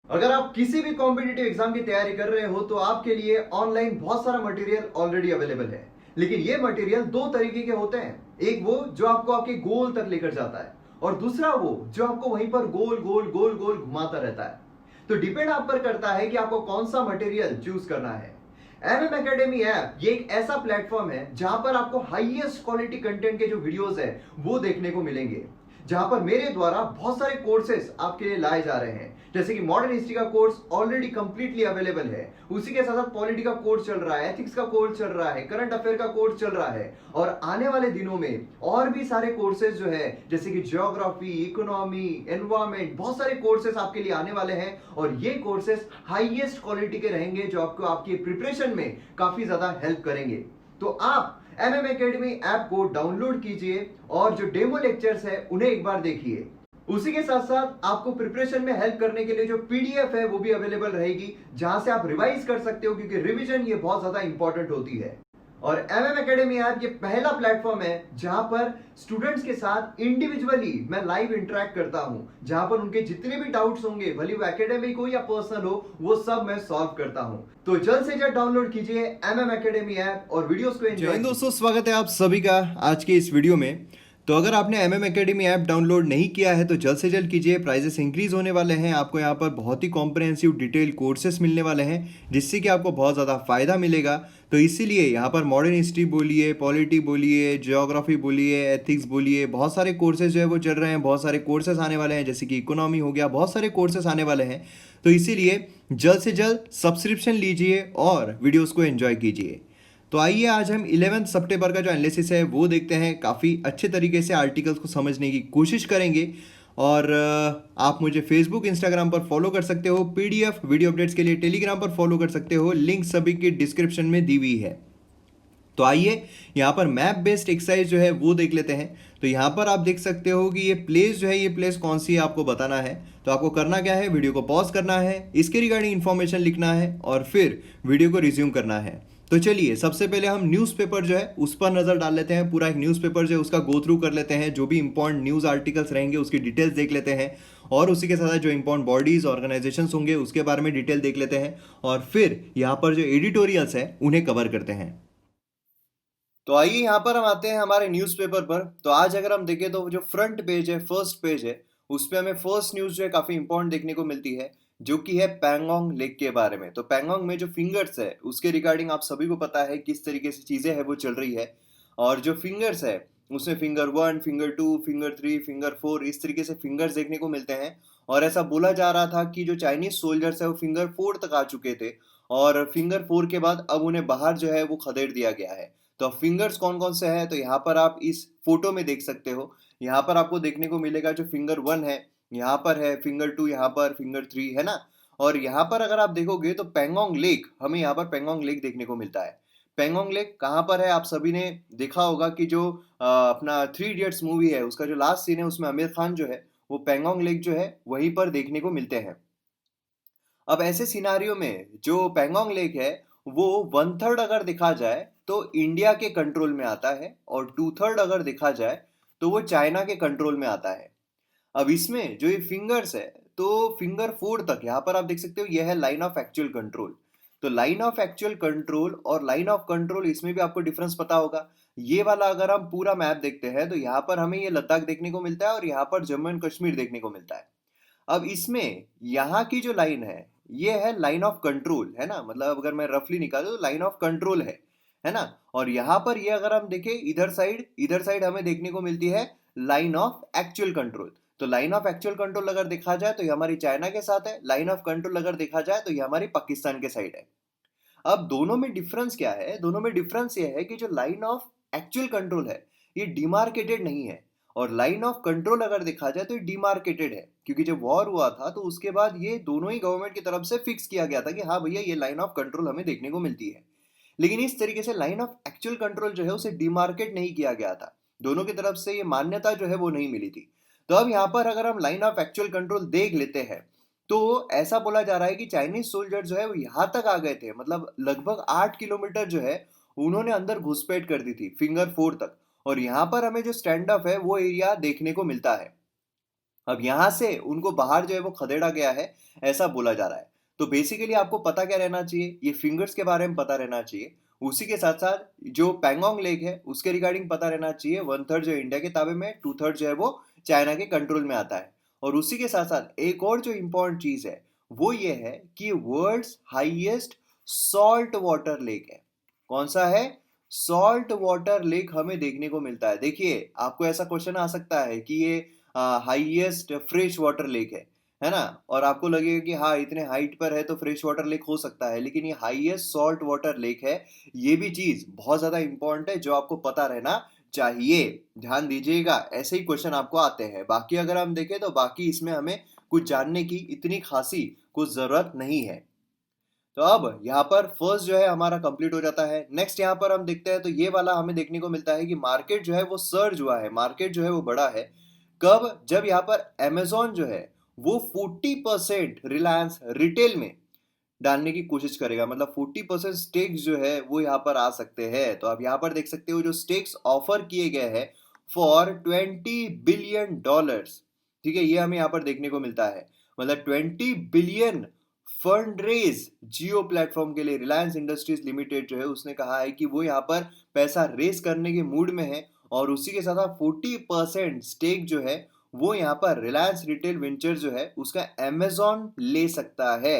अगर आप किसी भी कॉम्पिटिटिव एग्जाम की तैयारी कर रहे हो तो आपके लिए ऑनलाइन बहुत सारा मटेरियल ऑलरेडी अवेलेबल है। लेकिन ये मटेरियल दो तरीके के होते हैं। एक वो जो आपको आपके गोल तक लेकर जाता है और दूसरा वो जो आपको वहीं पर गोल गोल गोल गोल घुमाता रहता है। तो डिपेंड आप पर करता है कि आपको कौन सा मटेरियल चूज करना है। एमएम एकेडमी ऐप ये एक ऐसा प्लेटफॉर्म है जहां पर आपको हाईएस्ट क्वालिटी कंटेंट के जो वीडियोस है वो देखने को मिलेंगे। जहां पर मेरे द्वारा बहुत सारे कोर्सेज आपके लिए लाए जा रहे हैं, जैसे कि मॉडर्न हिस्ट्री का कोर्स ऑलरेडी कंप्लीटली अवेलेबल है। उसी के साथ साथ पॉलिटी का कोर्स चल रहा है, एथिक्स का कोर्स चल रहा है, करंट अफेयर का कोर्स चल रहा है और आने वाले दिनों में और भी सारे कोर्सेज जो है जैसे कि ज्योग्राफी, इकोनॉमी, एनवायरमेंट, बहुत सारे कोर्सेज आपके लिए आने वाले हैं और ये कोर्सेज हाईएस्ट क्वालिटी के रहेंगे जो आपको आपकी प्रिपरेशन में काफी ज्यादा हेल्प करेंगे। तो आप एमएम एकेडमी ऐप को डाउनलोड कीजिए और जो डेमो लेक्चर्स है उन्हें एक बार देखिए। उसी के साथ साथ आपको प्रिपरेशन में हेल्प करने के लिए जो पीडीएफ है वो भी अवेलेबल रहेगी, जहां से आप रिवाइज कर सकते हो, क्योंकि रिवीजन ये बहुत ज्यादा इंपॉर्टेंट होती है। और एमएम एकेडमी ऐप ये पहला प्लेटफॉर्म है जहां पर स्टूडेंट्स के साथ इंडिविजुअली मैं लाइव इंटरेक्ट करता हूं, जहां पर उनके जितने भी डाउट्स होंगे, भले वो एकेडमिक हो या पर्सनल हो, वो सब मैं सॉल्व करता हूं। तो जल्द से जल्द डाउनलोड कीजिए एमएम एकेडमी ऐप और वीडियोस को जय एंजॉय हिंद कीजिए। दोस्तों, स्वागत है आप सभी का आज के इस वीडियो में। तो अगर आपने M M academy app download नहीं किया है तो जल्द से जल्द कीजिए। प्राइजेस इंक्रीज होने वाले हैं, आपको यहाँ पर बहुत ही कॉम्प्रहेंसिव डिटेल कोर्सेस मिलने वाले हैं जिससे कि आपको बहुत ज़्यादा फ़ायदा मिलेगा। तो इसीलिए यहाँ पर मॉडर्न हिस्ट्री बोलिए, पॉलिटी बोलिए, ज्योग्राफी बोलिए, एथिक्स बोलिए, बहुत सारे कोर्सेज जो है वो चल रहे हैं। बहुत सारे कोर्सेज आने वाले हैं, जैसे कि इकोनॉमी हो गया, बहुत सारे कोर्सेज आने वाले हैं। तो इसीलिए जल्द से जल्द सब्सक्रिप्शन लीजिए और वीडियोज़ को एंजॉय कीजिए। तो आइए आज हम 11 सितंबर का जो एनालिसिस है वो देखते हैं। काफ़ी अच्छे तरीके से आर्टिकल्स को समझने की कोशिश करेंगे। और आप मुझे फेसबुक, इंस्टाग्राम पर फॉलो कर सकते हो। पीडीएफ वीडियो अपडेट्स के लिए टेलीग्राम पर फॉलो कर सकते हो, लिंक सभी की डिस्क्रिप्शन में दी हुई है। तो आइए यहाँ पर मैप बेस्ड एक्सरसाइज जो है वो देख लेते हैं। तो यहाँ पर आप देख सकते हो कि ये प्लेस जो है, ये प्लेस कौन सी है आपको बताना है। तो आपको करना क्या है, वीडियो को पॉज करना है, इसके रिगार्डिंग इन्फॉर्मेशन लिखना है और फिर वीडियो को रिज्यूम करना है। तो चलिए सबसे पहले हम न्यूज़पेपर जो है उस पर नज़र डाल लेते हैं। पूरा एक न्यूज़पेपर जो है उसका गो थ्रू कर लेते हैं, जो भी इंपॉर्टेंट न्यूज़ आर्टिकल्स रहेंगे उसकी डिटेल्स देख लेते हैं और उसी के साथ जो इंपॉर्टेंट बॉडीज़, ऑर्गेनाइजेशंस होंगे उसके बारे में डिटेल देख लेते हैं और फिर यहाँ पर जो एडिटोरियल्स है उन्हें कवर करते हैं। तो आइए यहाँ पर हम आते हैं हमारे न्यूज़पेपर पर। तो आज अगर हम देखें तो जो फ्रंट पेज है, फर्स्ट पेज है, उस पे हमें फर्स्ट न्यूज़ जो है काफ़ी इंपॉर्टेंट देखने को मिलती है, जो कि है पैंगोंग लेक के बारे में। तो पैंगोंग में जो फिंगर्स है उसके रिगार्डिंग आप सभी को पता है किस तरीके से चीज़ें हैं वो चल रही है। और जो फिंगर्स है उसमें फिंगर 1, फिंगर 2, फिंगर 3, फिंगर 4, इस तरीके से फिंगर्स देखने को मिलते हैं। और ऐसा बोला जा रहा था कि जो चाइनीज सोल्जर्स है वो फिंगर 4 तक आ चुके थे और फिंगर 4 के बाद अब उन्हें बाहर जो है वो खदेड़ दिया गया है। तो अब फिंगर्स कौन कौन से हैं, तो यहाँ पर आप इस फोटो में देख सकते हो। यहाँ पर आपको देखने को मिलेगा जो फिंगर 1 है, यहाँ पर है फिंगर 2, यहाँ पर फिंगर 3 है ना। और यहाँ पर अगर आप देखोगे तो पेंगोंग लेक, हमें यहाँ पर पेंगोंग लेक देखने को मिलता है। पेंगोंग लेक कहाँ पर है, आप सभी ने देखा होगा कि जो अपना 3 इडियट्स मूवी है उसका जो लास्ट सीन है उसमें आमिर खान जो है वो पेंगोंग लेक जो है वहीं पर देखने को मिलते हैं। अब ऐसे सिनारियो में जो पेंगोंग लेक है वो 1/3 अगर देखा जाए तो इंडिया के कंट्रोल में आता है और 2/3 अगर देखा जाए तो वो चाइना के कंट्रोल में आता है। अब इसमें जो ये फिंगर्स है, तो फिंगर 4 तक यहाँ पर आप देख सकते हो, यह है लाइन ऑफ एक्चुअल कंट्रोल। तो लाइन ऑफ एक्चुअल कंट्रोल और लाइन ऑफ कंट्रोल, इसमें भी आपको डिफरेंस पता होगा। ये वाला अगर हम पूरा मैप देखते हैं तो यहाँ पर हमें ये लद्दाख देखने को मिलता है और यहाँ पर जम्मू एंड कश्मीर देखने को मिलता है। अब इसमें यहाँ की जो लाइन है ये है लाइन ऑफ कंट्रोल, है ना। मतलब अगर मैं रफली निकालूं तो लाइन ऑफ कंट्रोल है ना। और यहाँ पर ये अगर हम देखें इधर साइड हमें देखने को मिलती है लाइन ऑफ एक्चुअल कंट्रोल। तो लाइन ऑफ एक्चुअल कंट्रोल अगर देखा जाए तो ये हमारी चाइना के साथ है, लाइन ऑफ कंट्रोल अगर देखा जाए तो ये हमारी पाकिस्तान के साइड है। अब दोनों में डिफरेंस क्या है, दोनों में डिफरेंस ये है कि जो लाइन ऑफ एक्चुअल कंट्रोल है ये डिमार्केटेड नहीं है और लाइन ऑफ कंट्रोल अगर देखा जाए तो ये डिमार्केटेड है, क्योंकि जब वॉर हुआ था तो उसके बाद ये दोनों ही गवर्नमेंट की तरफ से फिक्स किया गया था कि हाँ भैया ये लाइन ऑफ कंट्रोल हमें देखने को मिलती है। लेकिन इस तरीके से लाइन ऑफ एक्चुअल कंट्रोल जो है उसे डिमार्केट नहीं किया गया था, दोनों की तरफ से ये मान्यता जो है वो नहीं मिली थी। तो अब यहाँ पर अगर हम लाइन ऑफ एक्चुअल कंट्रोल देख लेते हैं तो ऐसा बोला जा रहा है कि चाइनीज सोल्जर जो है वो यहाँ तक आ गए थे, मतलब लगभग 8 किलोमीटर जो है उन्होंने अंदर घुसपैठ कर दी थी फिंगर 4 तक। और यहाँ पर हमें जो स्टैंड अप है वो एरिया देखने को मिलता है। अब यहाँ से उनको बाहर जो है वो खदेड़ा गया है, ऐसा बोला जा रहा है। तो बेसिकली आपको पता क्या रहना चाहिए, ये फिंगर्स के बारे में पता रहना चाहिए। उसी के साथ साथ जो पैंगोंग लेक है उसके रिगार्डिंग पता रहना चाहिए। 1/3 जो इंडिया के ताबे में, 2/3 जो है वो चाइना के कंट्रोल में आता है। और उसी के साथ साथ एक और जो इम्पोर्टेंट चीज है वो ये है कि world's highest salt water lake है। कौन सा है? सॉल्ट वाटर लेक हमें देखने को मिलता है। देखिए, आपको ऐसा क्वेश्चन आ सकता है कि ये हाईएस्ट फ्रेश वाटर लेक है ना? और आपको लगेगा कि हाँ, इतने हाइट पर है तो फ्रेश वाटर लेक हो सकता है, लेकिन ये हाईएस्ट सॉल्ट वाटर लेक है। ये भी चीज बहुत ज्यादा इंपॉर्टेंट है जो आपको पता रहना चाहिए। ध्यान दीजिएगा, ऐसे ही क्वेश्चन आपको आते हैं। बाकी अगर हम देखें तो बाकी इसमें हमें कुछ जानने की इतनी खासी कुछ जरूरत नहीं है। तो अब यहाँ पर फर्स्ट जो है हमारा कंप्लीट हो जाता है। नेक्स्ट यहाँ पर हम देखते हैं तो ये वाला हमें देखने को मिलता है कि मार्केट जो है वो सर्ज हुआ है, मार्केट जो है वो बड़ा है। कब? जब यहाँ पर अमेजोन जो है वो 40% रिलायंस रिटेल में डालने की कोशिश करेगा, मतलब 40% स्टेक्स जो है वो यहाँ पर आ सकते हैं। तो आप यहाँ पर देख सकते हो जो स्टेक्स ऑफर किए गए हैं फॉर $20 बिलियन, ठीक है, ये हमें यहाँ पर देखने को मिलता है। मतलब 20 बिलियन फंड रेज जियो प्लेटफॉर्म के लिए रिलायंस इंडस्ट्रीज लिमिटेड जो है उसने कहा है कि वो यहाँ पर पैसा रेज करने के मूड में है। और उसी के साथ साथ 40% स्टेक जो है वो यहाँ पर रिलायंस रिटेल वेंचर जो है उसका अमेजोन ले सकता है।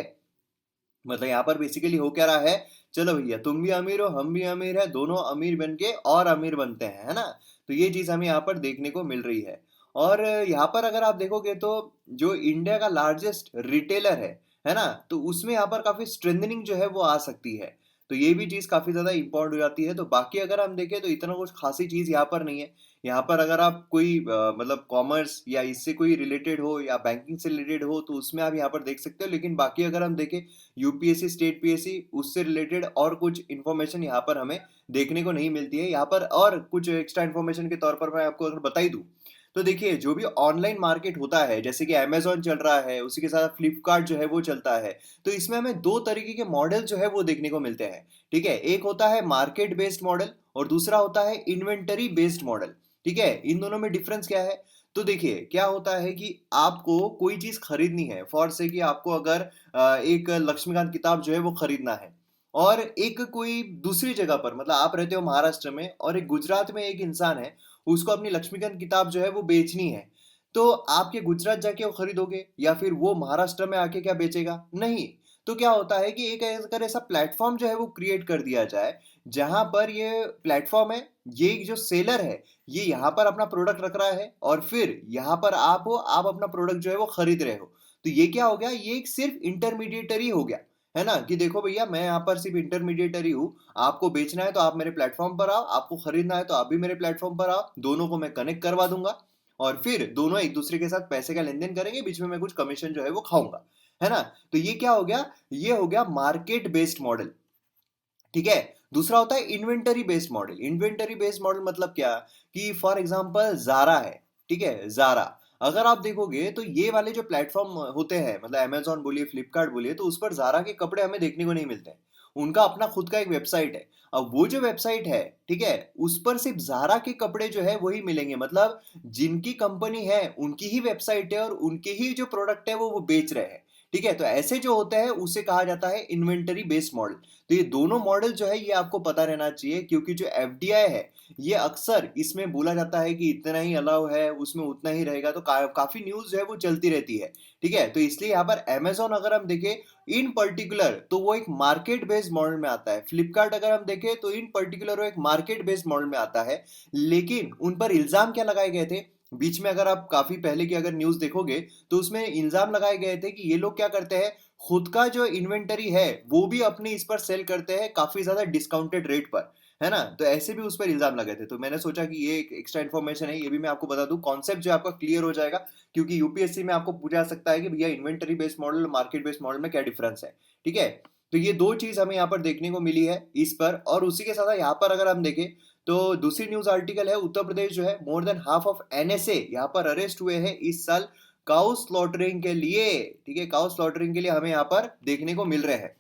मतलब यहाँ पर बेसिकली हो क्या रहा है, चलो भैया तुम भी अमीर हो हम भी अमीर है, दोनों अमीर बन के और अमीर बनते हैं, है ना? तो ये चीज हमें यहाँ पर देखने को मिल रही है। और यहाँ पर अगर आप देखोगे तो जो इंडिया का लार्जेस्ट रिटेलर है ना, तो उसमें यहाँ पर काफी स्ट्रेंथनिंग जो है वो आ सकती है। तो ये भी चीज काफी ज्यादा इंपॉर्टेंट हो जाती है। तो बाकी अगर हम देखें तो इतना कुछ खासी चीज यहाँ पर नहीं है। यहाँ पर अगर आप कोई मतलब कॉमर्स या इससे कोई रिलेटेड हो या बैंकिंग से रिलेटेड हो तो उसमें आप यहाँ पर देख सकते हो। लेकिन बाकी अगर हम देखें यूपीएससी, स्टेट पीएससी, उससे रिलेटेड और कुछ इन्फॉर्मेशन यहाँ पर हमें देखने को नहीं मिलती है। यहाँ पर और कुछ एक्स्ट्रा इन्फॉर्मेशन के तौर पर मैं आपको अगर बता ही दूं तो देखिए, जो भी ऑनलाइन मार्केट होता है जैसे कि अमेजोन चल रहा है, उसी के साथ फ्लिपकार्ट जो है वो चलता है, तो इसमें हमें दो तरीके के मॉडल जो है वो देखने को मिलते हैं। ठीक है, एक होता है मार्केट बेस्ड मॉडल और दूसरा होता है इन्वेंटरी बेस्ड मॉडल। ठीक है, इन दोनों में डिफरेंस क्या है? तो देखिए, क्या होता है कि आपको कोई चीज खरीदनी है, फॉर से कि आपको अगर एक लक्ष्मीकांत किताब जो है वो खरीदना है, और एक कोई दूसरी जगह पर, मतलब आप रहते हो महाराष्ट्र में और एक गुजरात में एक इंसान है, उसको अपनी लक्ष्मीकांत किताब जो है वो बेचनी है, तो आप क्या गुजरात जाके वो खरीदोगे या फिर वो महाराष्ट्र में आके क्या बेचेगा? नहीं। तो क्या होता है कि एक अगर ऐसा प्लेटफॉर्म जो है वो क्रिएट कर दिया जाए जहां पर ये प्लेटफॉर्म है, ये जो सेलर है ये यहाँ पर अपना प्रोडक्ट रख रहा है और फिर यहाँ पर आप हो, आप अपना प्रोडक्ट जो है वो खरीद रहे हो, तो ये क्या हो गया, ये एक सिर्फ इंटरमीडिएटरी हो गया, है ना? कि देखो भैया, मैं यहाँ पर सिर्फ इंटरमीडिएटरी हूँ, आपको बेचना है तो आप मेरे प्लेटफॉर्म पर आओ, आपको खरीदना है तो आप भी मेरे प्लेटफॉर्म पर आओ, दोनों को मैं कनेक्ट करवा दूंगा और फिर दोनों एक दूसरे के साथ पैसे का लेन देन करेंगे, बीच में मैं कुछ कमीशन जो है वो खाऊंगा, है ना? तो ये क्या हो गया, ये हो गया मार्केट बेस्ड मॉडल। ठीक है, दूसरा होता है inventory based model. Inventory based model मतलब क्या, कि फॉर एग्जांपल जारा है, ठीक है, जारा, अगर आप देखोगे तो ये वाले जो प्लेटफॉर्म होते हैं, मतलब अमेजोन बोलिए, फ्लिपकार्ट बोलिए, तो उस पर जारा के कपड़े हमें देखने को नहीं मिलते हैं। उनका अपना खुद का एक वेबसाइट है। अब वो जो वेबसाइट है, ठीक है, उस पर सिर्फ जारा के कपड़े जो है वही मिलेंगे, मतलब जिनकी कंपनी है उनकी ही वेबसाइट है और उनके ही जो प्रोडक्ट है वो बेच रहे हैं। ठीक है, तो ऐसे जो होता है उसे कहा जाता है इन्वेंटरी बेस्ड मॉडल। तो ये दोनों मॉडल जो है ये आपको पता रहना चाहिए, क्योंकि जो एफडीआई है ये अक्सर इसमें बोला जाता है कि इतना ही अलाउ है, उसमें उतना ही रहेगा, तो काफी न्यूज जो है वो चलती रहती है। ठीक है, तो इसलिए यहाँ पर अमेजोन अगर हम देखें इन पर्टिकुलर तो वो एक मार्केट बेस्ड मॉडल में आता है, फ्लिपकार्ट अगर हम देखें तो इन पर्टिकुलर वो एक मार्केट बेस्ड मॉडल में आता है। लेकिन उन पर इल्जाम क्या लगाए गए थे बीच में, अगर आप काफी पहले की अगर न्यूज देखोगे तो उसमें इल्जाम लगाए गए थे कि ये लोग क्या करते हैं, खुद का जो इन्वेंटरी है वो भी अपने इस पर सेल करते हैं काफी ज्यादा डिस्काउंटेड रेट पर, है ना? तो ऐसे भी उस पर इल्जाम लगे थे। तो मैंने सोचा कि ये एक एक्स्ट्रा इन्फॉर्मेशन है, ये भी मैं आपको बता दूं, कॉन्सेप्ट जो आपका क्लियर हो जाएगा। क्योंकि यूपीएससी में आपको पूछा सकता है कि भैया इन्वेंटरी बेस्ड मॉडल और मार्केट बेस्ड मॉडल में क्या डिफरेंस है। ठीक है, तो ये दो चीज हमें यहाँ पर देखने को मिली है इस पर। और उसी के साथ यहाँ पर अगर हम देखें तो दूसरी न्यूज आर्टिकल है, उत्तर प्रदेश जो है more than half of NSA यहाँ पर अरेस्ट हुए हैं इस साल काउ स्लॉटरिंग के लिए। ठीक है, काउ स्लॉटरिंग के लिए हमें यहाँ पर देखने को मिल रहे हैं।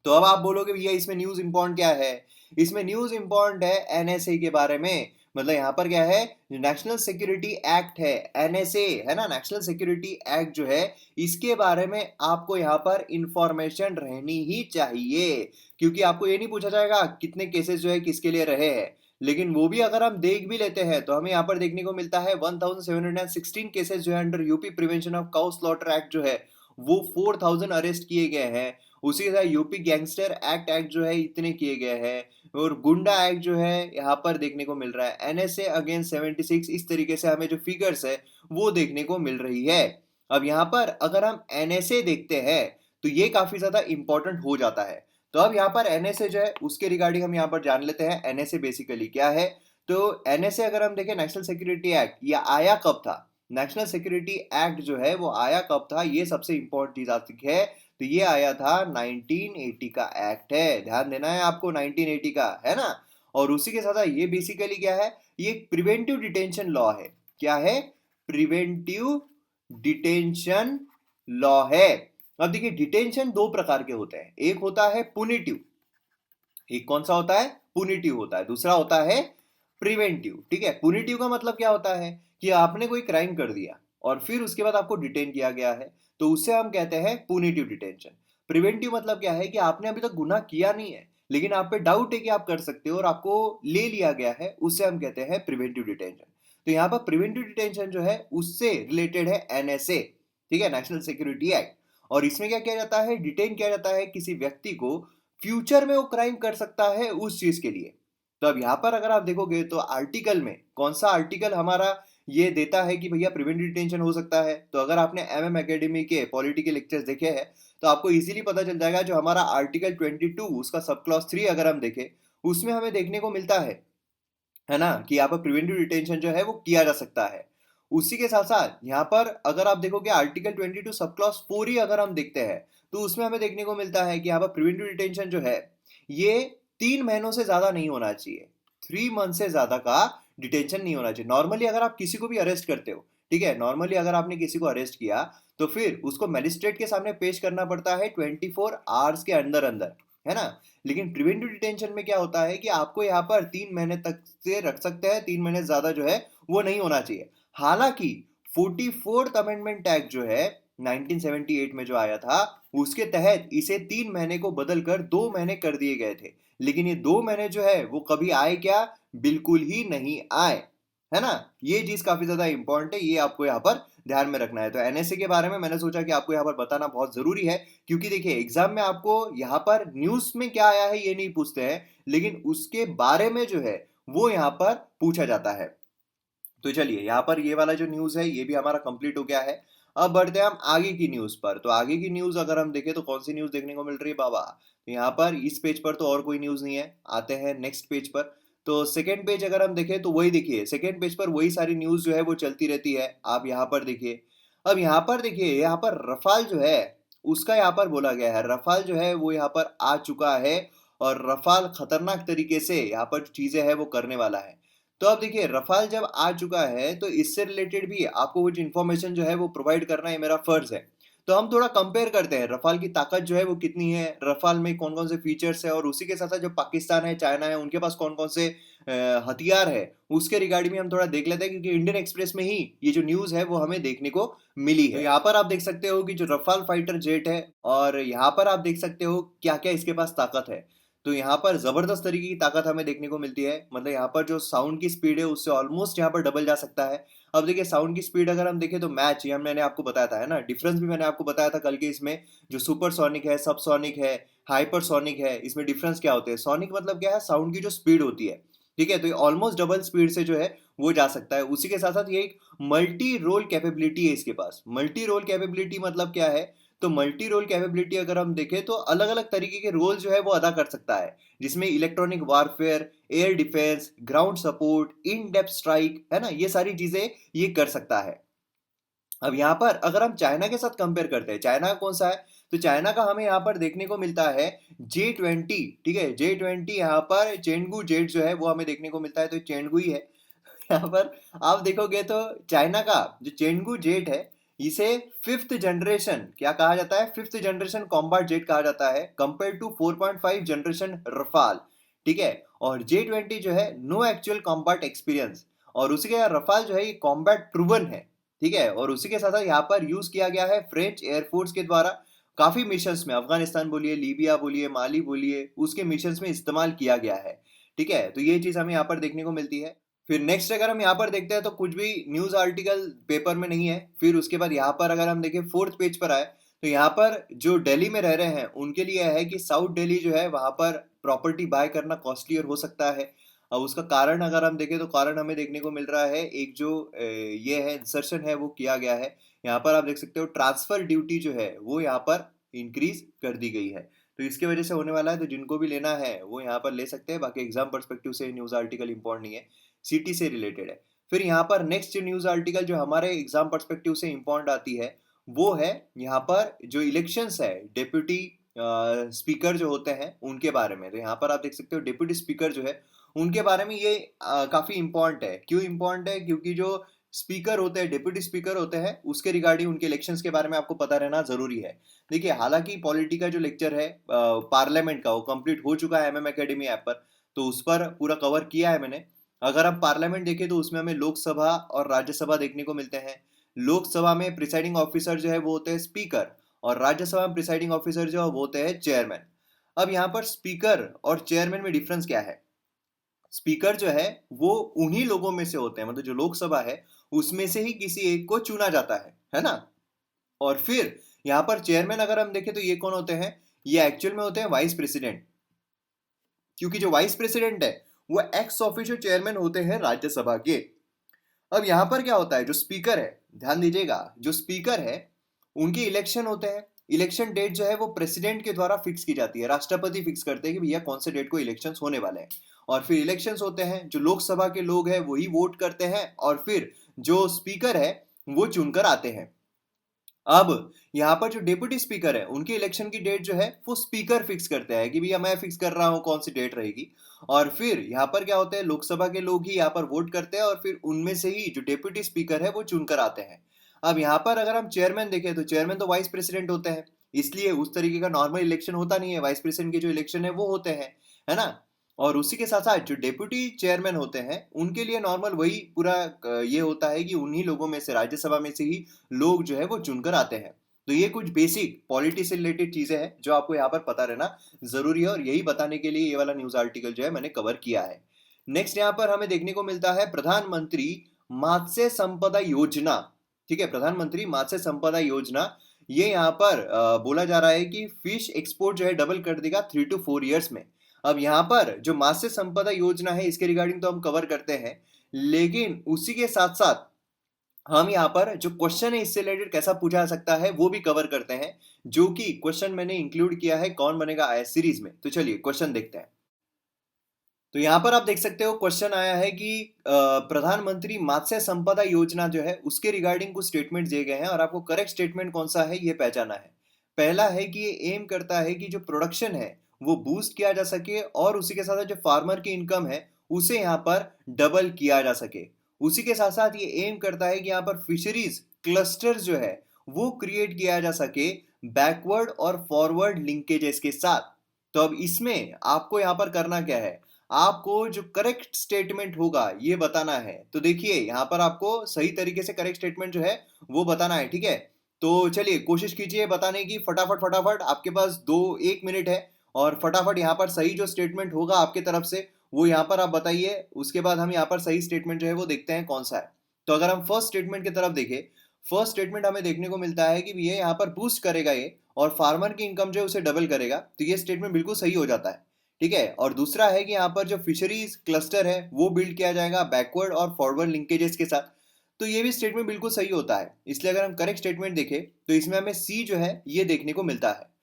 तो अब आप बोलोगे भैया इसमें न्यूज इंपॉर्टेंट क्या है? इसमें न्यूज इंपॉर्टेंट है एनएसए के बारे में। मतलब यहाँ पर क्या है, नेशनल सिक्योरिटी एक्ट है, एनएसए है ना, नेशनल सिक्योरिटी एक्ट जो है, इसके बारे में आपको यहाँ पर इंफॉर्मेशन रहनी ही चाहिए, क्योंकि आपको ये नहीं पूछा जाएगा कितने केसेस जो है किसके लिए रहे हैं, लेकिन वो भी अगर हम देख भी लेते हैं तो हमें यहाँ पर देखने को मिलता है 1716 केसेस जो है under UP prevention of cow slaughter act जो है वो 4000 अरेस्ट किए गए हैं। उसी के साथ यूपी गैंगस्टर एक्ट जो है इतने किए गए हैं, और गुंडा एक्ट जो है यहाँ पर देखने को मिल रहा है, एनएसए अगेंस्ट 76, इस तरीके से हमें जो फिगर्स है वो देखने को मिल रही है। अब यहाँ पर अगर हम एनएसए देखते हैं तो ये काफी ज्यादा इंपॉर्टेंट हो जाता है। तो अब यहाँ पर एनएसए जो है उसके रिगार्डिंग हम यहाँ पर जान लेते हैं एनएसए बेसिकली क्या है। तो एनएसए अगर हम देखें, नेशनल सिक्योरिटी एक्ट, ये आया कब था, नेशनल सिक्योरिटी एक्ट जो है वो आया कब था, ये सबसे इंपॉर्टेंट चीज आज है। तो ये आया था 1980 का एक्ट है, ध्यान देना है आपको, 1980 का है ना। और उसी के साथ ये बेसिकली क्या है, ये प्रिवेंटिव डिटेंशन लॉ है। क्या है, प्रिवेंटिव डिटेंशन लॉ है। अब देखिए डिटेंशन दो प्रकार के होते हैं, एक होता है पुनिटिव, एक कौन सा होता है, पुनिटिव होता है, दूसरा होता है प्रिवेंटिव। ठीक है, पुनिटिव का मतलब क्या होता है कि आपने कोई क्राइम कर दिया और फिर उसके बाद आपको डिटेन किया गया है, तो उससे हम कहते हैं पुनिटिव डिटेंशन। प्रिवेंटिव मतलब क्या है कि आपने अभी तक गुनाह किया नहीं है लेकिन आप पे डाउट है कि आप कर सकते हो और आपको ले लिया गया है, उससे हम कहते हैं प्रिवेंटिव डिटेंशन। तो यहाँ पर प्रिवेंटिव डिटेंशन जो है उससे रिलेटेड है एनएसए, ठीक है, नेशनल सिक्योरिटी एक्ट। और इसमें क्या किया जाता है, डिटेन किया जाता है किसी व्यक्ति को, फ्यूचर में वो क्राइम कर सकता है उस चीज के लिए। तो अब यहाँ पर अगर आप देखोगे तो आर्टिकल में कौन सा आर्टिकल हमारा ये देता है कि भैया प्रिवेंटिव डिटेंशन हो सकता है। तो अगर आपने एमएम एकेडमी के पॉलिटी के लेक्चर्स देखे हैं तो आपको इजीली पता चल जाएगा, जो हमारा आर्टिकल 22 उसका सब क्लॉज 3 अगर हम देखें, उसमें हमें देखने को मिलता है ना, कि यहाँ पर प्रिवेंटिव डिटेंशन जो है वो किया जा सकता है। उसी के साथ साथ यहाँ पर अगर आप देखोगे आर्टिकल 22 सब क्लॉज 4 ही अगर हम देखते हैं तो उसमें हमें देखने को मिलता है कि यहाँ पर प्रिवेंटिव डिटेंशन जो है ये 3 महीनों से ज्यादा नहीं होना चाहिए, 3 मंथ से ज्यादा का डिटेंशन नहीं होना चाहिए। नॉर्मली अगर आप किसी को भी अरेस्ट करते हो, ठीक है, नॉर्मली अगर आपने किसी को अरेस्ट किया तो फिर उसको मैजिस्ट्रेट के सामने पेश करना पड़ता है 24 आवर्स के अंदर अंदर, है ना। लेकिन प्रिवेंटिव डिटेंशन में क्या होता है कि आपको यहाँ पर 3 महीने तक से रख सकते हैं, 3 महीने से ज्यादा जो है वो नहीं होना चाहिए। हालांकि 44th अमेंडमेंट एक्ट जो है 1978 में जो आया था उसके तहत इसे 3 महीने को बदलकर 2 महीने कर दिए गए थे, लेकिन ये 2 महीने जो है वो कभी आए क्या, बिल्कुल ही नहीं आए, है ना। ये चीज काफी ज्यादा इंपॉर्टेंट है, ये आपको यहाँ पर ध्यान में रखना है। तो एनएसए के बारे में मैंने सोचा कि आपको यहाँ पर बताना बहुत जरूरी है, क्योंकि देखिए एग्जाम में आपको यहाँ पर न्यूज में क्या आया है ये नहीं पूछते हैं, लेकिन उसके बारे में जो है वो यहाँ पर पूछा जाता है। तो चलिए यहाँ पर ये वाला जो न्यूज है ये भी हमारा कंप्लीट हो गया है। अब बढ़ते हैं हम आगे की न्यूज पर। तो आगे की न्यूज अगर हम देखें तो कौन सी न्यूज देखने को मिल रही है बाबा, तो यहाँ पर इस पेज पर तो और कोई न्यूज नहीं है। आते हैं नेक्स्ट पेज पर। तो सेकेंड पेज अगर हम देखें तो वही देखिए, सेकेंड पेज पर वही सारी न्यूज जो है वो चलती रहती है, आप यहाँ पर देखिए। अब यहाँ पर देखिए, यहाँ पर रफाल जो है उसका यहाँ पर बोला गया है, रफाल जो है वो यहाँ पर आ चुका है और रफाल खतरनाक तरीके से यहाँ पर चीजें है वो करने वाला है। तो अब देखिए रफाल जब आ चुका है तो इससे रिलेटेड भी आपको कुछ इन्फॉर्मेशन जो है वो प्रोवाइड करना है, मेरा फर्ज है। तो हम थोड़ा कंपेयर करते हैं रफाल की ताकत जो है वो कितनी है, रफाल में कौन कौन से फीचर्स है, और उसी के साथ साथ जो पाकिस्तान है, चाइना है, उनके पास कौन कौन से हथियार है, उसके रिगार्डिंग में हम थोड़ा देख लेते हैं, क्योंकि इंडियन एक्सप्रेस में ही ये जो न्यूज है वो हमें देखने को मिली है। तो यहाँ पर आप देख सकते हो कि जो रफाल फाइटर जेट है, और यहाँ पर आप देख सकते हो क्या क्या इसके पास ताकत है। तो यहाँ पर जबरदस्त तरीके की ताकत हमें देखने को मिलती है, मतलब यहाँ पर जो साउंड की स्पीड है उससे ऑलमोस्ट यहाँ पर डबल जा सकता है। अब देखिए साउंड की स्पीड अगर हम देखें तो मैच, ये मैंने आपको बताया था, है ना, डिफरेंस भी मैंने आपको बताया था कल के इसमें, जो सुपर सोनिक है, सब सोनिक है, हाइपर सोनिक है, इसमें डिफरेंस क्या होते हैं। सोनिक मतलब क्या है, साउंड की जो स्पीड होती है, ठीक है, तो ये ऑलमोस्ट डबल स्पीड से जो है वो जा सकता है। उसी के साथ साथ ये एक मल्टी रोल कैपेबिलिटी है इसके पास। मल्टी रोल कैपेबिलिटी मतलब क्या है, तो मल्टी रोल कैपेबिलिटी अगर हम देखें तो अलग अलग तरीके के रोल जो है वो अदा कर सकता है, जिसमें electronic warfare, air defence, ground support, in depth strike, है ना, ये सारी चीजें ये कर सकता है। अब यहाँ पर अगर हम चाइना के साथ कंपेयर करते हैं, चाइना कौन सा है, तो चाइना का हमें यहाँ पर देखने को मिलता है J20, ठीक है, J20, यहाँ पर चेंगू जेट जो है वो हमें देखने को मिलता है, तो चेंगू ही है। यहाँ पर आप देखोगे तो चाइना का जो चेंगू जेट है इसे 5th जनरेशन क्या कहा जाता है, 5th जनरेशन कॉम्बैट जेट कहा जाता है, कंपेयर टू 4.5 जनरेशन रफाल। ठीक है। और J-20 जो है नो एक्चुअल कॉम्बैट एक्सपीरियंस, और उसी के रफाल जो है ये कॉम्बैट प्रूवन है, ठीक है। और उसी के साथ साथ यहाँ पर यूज किया गया है फ्रेंच एयरफोर्स के द्वारा काफी मिशंस में, अफगानिस्तान बोलिए, लीबिया बोलिए, माली बोलिए, उसके मिशंस में इस्तेमाल किया गया है, ठीक है। तो ये चीज हमें यहाँ पर देखने को मिलती है। फिर नेक्स्ट अगर हम यहाँ पर देखते हैं तो कुछ भी न्यूज आर्टिकल पेपर में नहीं है। फिर उसके बाद यहाँ पर अगर हम देखें 4th पेज पर आए तो यहाँ पर जो दिल्ली में रह रहे हैं उनके लिए है कि साउथ दिल्ली जो है वहां पर प्रॉपर्टी बाय करना कॉस्टलियर हो सकता है। अब उसका कारण अगर हम देखें तो कारण हमें देखने को मिल रहा है, एक जो ये है इंसर्शन है वो किया गया है। यहाँ पर आप देख सकते हो ट्रांसफर ड्यूटी जो है वो यहाँ पर इंक्रीज कर दी गई है, तो इसके वजह से होने वाला है। तो जिनको भी लेना है वो यहाँ पर ले सकते हैं। बाकी एग्जाम पर्सपेक्टिव से न्यूज आर्टिकल इंपॉर्टेंट नहीं है, सिटी से रिलेटेड है। फिर यहाँ पर नेक्स्ट जो न्यूज आर्टिकल जो हमारे एग्जाम पर्सपेक्टिव से इंपॉर्टेंट आती है वो है यहाँ पर जो इलेक्शंस है डिप्यूटी स्पीकर जो होते हैं उनके बारे में। तो यहाँ पर आप देख सकते हो डिप्यूटी स्पीकर जो है उनके बारे में ये काफी इंपॉर्टेंट है। क्यों इंपॉर्टेंट है? क्योंकि जो स्पीकर होते हैं, डिप्यूटी स्पीकर होते हैं, उसके रिगार्डिंग उनके इलेक्शंस के बारे में आपको पता रहना जरूरी है। देखिए हालांकि पॉलिटी का जो लेक्चर है पार्लियामेंट का वो कंप्लीट हो चुका है एमएम एकेडमी ऐप पर, तो उस पर पूरा कवर किया है मैंने। अगर हम पार्लियामेंट देखें तो उसमें हमें लोकसभा और राज्यसभा देखने को मिलते हैं। लोकसभा में प्रिसाइडिंग ऑफिसर जो है वो होते हैं स्पीकर, और राज्यसभा में प्रिसाइडिंग ऑफिसर जो है वो होते हैं चेयरमैन। अब यहाँ पर स्पीकर और चेयरमैन में डिफरेंस क्या है? स्पीकर जो है वो उन्हीं लोगों में से होते हैं, मतलब जो लोकसभा है उसमें से ही किसी एक को चुना जाता है ना। और फिर यहाँ पर चेयरमैन अगर हम देखें तो ये कौन होते हैं? ये एक्चुअल में होते हैं वाइस प्रेसिडेंट, क्योंकि जो वाइस प्रेसिडेंट है वो एक्स ऑफिशियो चेयरमैन होते हैं राज्यसभा के। अब यहाँ पर क्या होता है, जो स्पीकर है, ध्यान दीजिएगा, जो स्पीकर है उनके इलेक्शन होते हैं। इलेक्शन डेट जो है वो प्रेसिडेंट के द्वारा फिक्स की जाती है, राष्ट्रपति फिक्स करते हैं कि भैया कौन से डेट को इलेक्शंस होने वाले हैं। और फिर इलेक्शंस होते हैं, जो लोकसभा के लोग हैं वही वोट करते हैं, और फिर जो स्पीकर है वो चुनकर आते हैं। अब यहाँ पर जो डिप्यूटी स्पीकर है उनके इलेक्शन की डेट जो है वो स्पीकर फिक्स करते हैं कि भैया मैं फिक्स कर रहा हूँ कौन सी डेट रहेगी। और फिर यहाँ पर क्या होता है, लोकसभा के लोग ही यहाँ पर वोट करते हैं, और फिर उनमें से ही जो डिप्यूटी स्पीकर है वो चुनकर आते हैं। अब यहाँ पर अगर हम चेयरमैन देखें तो चेयरमैन तो वाइस प्रेसिडेंट होते हैं, इसलिए उस तरीके का नॉर्मल इलेक्शन होता नहीं है। वाइस प्रेसिडेंट के जो इलेक्शन है वो होते हैं, है ना। और उसी के साथ साथ जो डेप्यूटी चेयरमैन होते हैं उनके लिए नॉर्मल वही पूरा ये होता है कि उन्हीं लोगों में से, राज्यसभा में से ही लोग जो है वो चुनकर आते हैं। तो ये कुछ बेसिक पॉलिटी से रिलेटेड चीजें हैं जो आपको यहाँ पर पता रहना जरूरी है, और यही बताने के लिए ये वाला न्यूज आर्टिकल जो है मैंने कवर किया है। नेक्स्ट यहाँ पर हमें देखने को मिलता है प्रधानमंत्री मत्स्य संपदा योजना, ठीक है। प्रधानमंत्री मत्स्य संपदा योजना, ये यहाँ पर बोला जा रहा है कि फिश एक्सपोर्ट जो है डबल कर देगा 3 to 4 ईयर्स में। अब यहाँ पर जो मत्स्य संपदा योजना है इसके रिगार्डिंग तो हम कवर करते हैं, लेकिन उसी के साथ साथ हम यहाँ पर जो क्वेश्चन है इससे रिलेटेड कैसा पूछा जा सकता है वो भी कवर करते हैं, जो कि क्वेश्चन मैंने इंक्लूड किया है कौन बनेगा आईएएस सीरीज में। तो चलिए क्वेश्चन देखते हैं। तो यहाँ पर आप देख सकते हो क्वेश्चन आया है कि प्रधानमंत्री मत्स्य संपदा योजना जो है उसके रिगार्डिंग कुछ स्टेटमेंट दिए गए हैं, और आपको करेक्ट स्टेटमेंट कौन सा है ये पहचाना है। पहला है कि ये एम करता है कि जो प्रोडक्शन है वो बूस्ट किया जा सके, और उसी के साथ साथ जो फार्मर की इनकम है उसे यहाँ पर डबल किया जा सके। उसी के साथ साथ ये एम करता है कि यहाँ पर फिशरीज क्लस्टर जो है वो क्रिएट किया जा सके बैकवर्ड और फॉरवर्ड लिंकेजेस के साथ। तो अब इसमें आपको यहाँ पर करना क्या है, आपको जो करेक्ट स्टेटमेंट होगा ये बताना है। तो देखिए यहाँ पर आपको सही तरीके से करेक्ट स्टेटमेंट जो है वो बताना है, ठीक है। तो चलिए कोशिश कीजिए बताने की, फटाफट फटाफट, आपके पास 1 मिनट है, और फटाफट यहाँ पर सही जो स्टेटमेंट होगा आपके तरफ से वो यहाँ पर आप बताइए। उसके बाद हम यहाँ पर सही स्टेटमेंट जो है वो देखते हैं कौन सा है। तो अगर हम फर्स्ट स्टेटमेंट की तरफ देखें, फर्स्ट स्टेटमेंट हमें देखने को मिलता है कि ये यहाँ पर बूस्ट करेगा ये, और फार्मर की इनकम जो है उसे डबल करेगा। तो ये स्टेटमेंट बिल्कुल सही हो जाता है, ठीक है। और दूसरा है कि यहाँ पर जो फिशरीज क्लस्टर है वो बिल्ड किया जाएगा बैकवर्ड और फॉरवर्ड लिंकेजेस के साथ। तो ये भी स्टेटमेंट बिल्कुल सही होता है, इसलिए अगर हम करेक्ट स्टेटमेंट देखें तो इसमें हमें सी जो है ये देखने को मिलता है।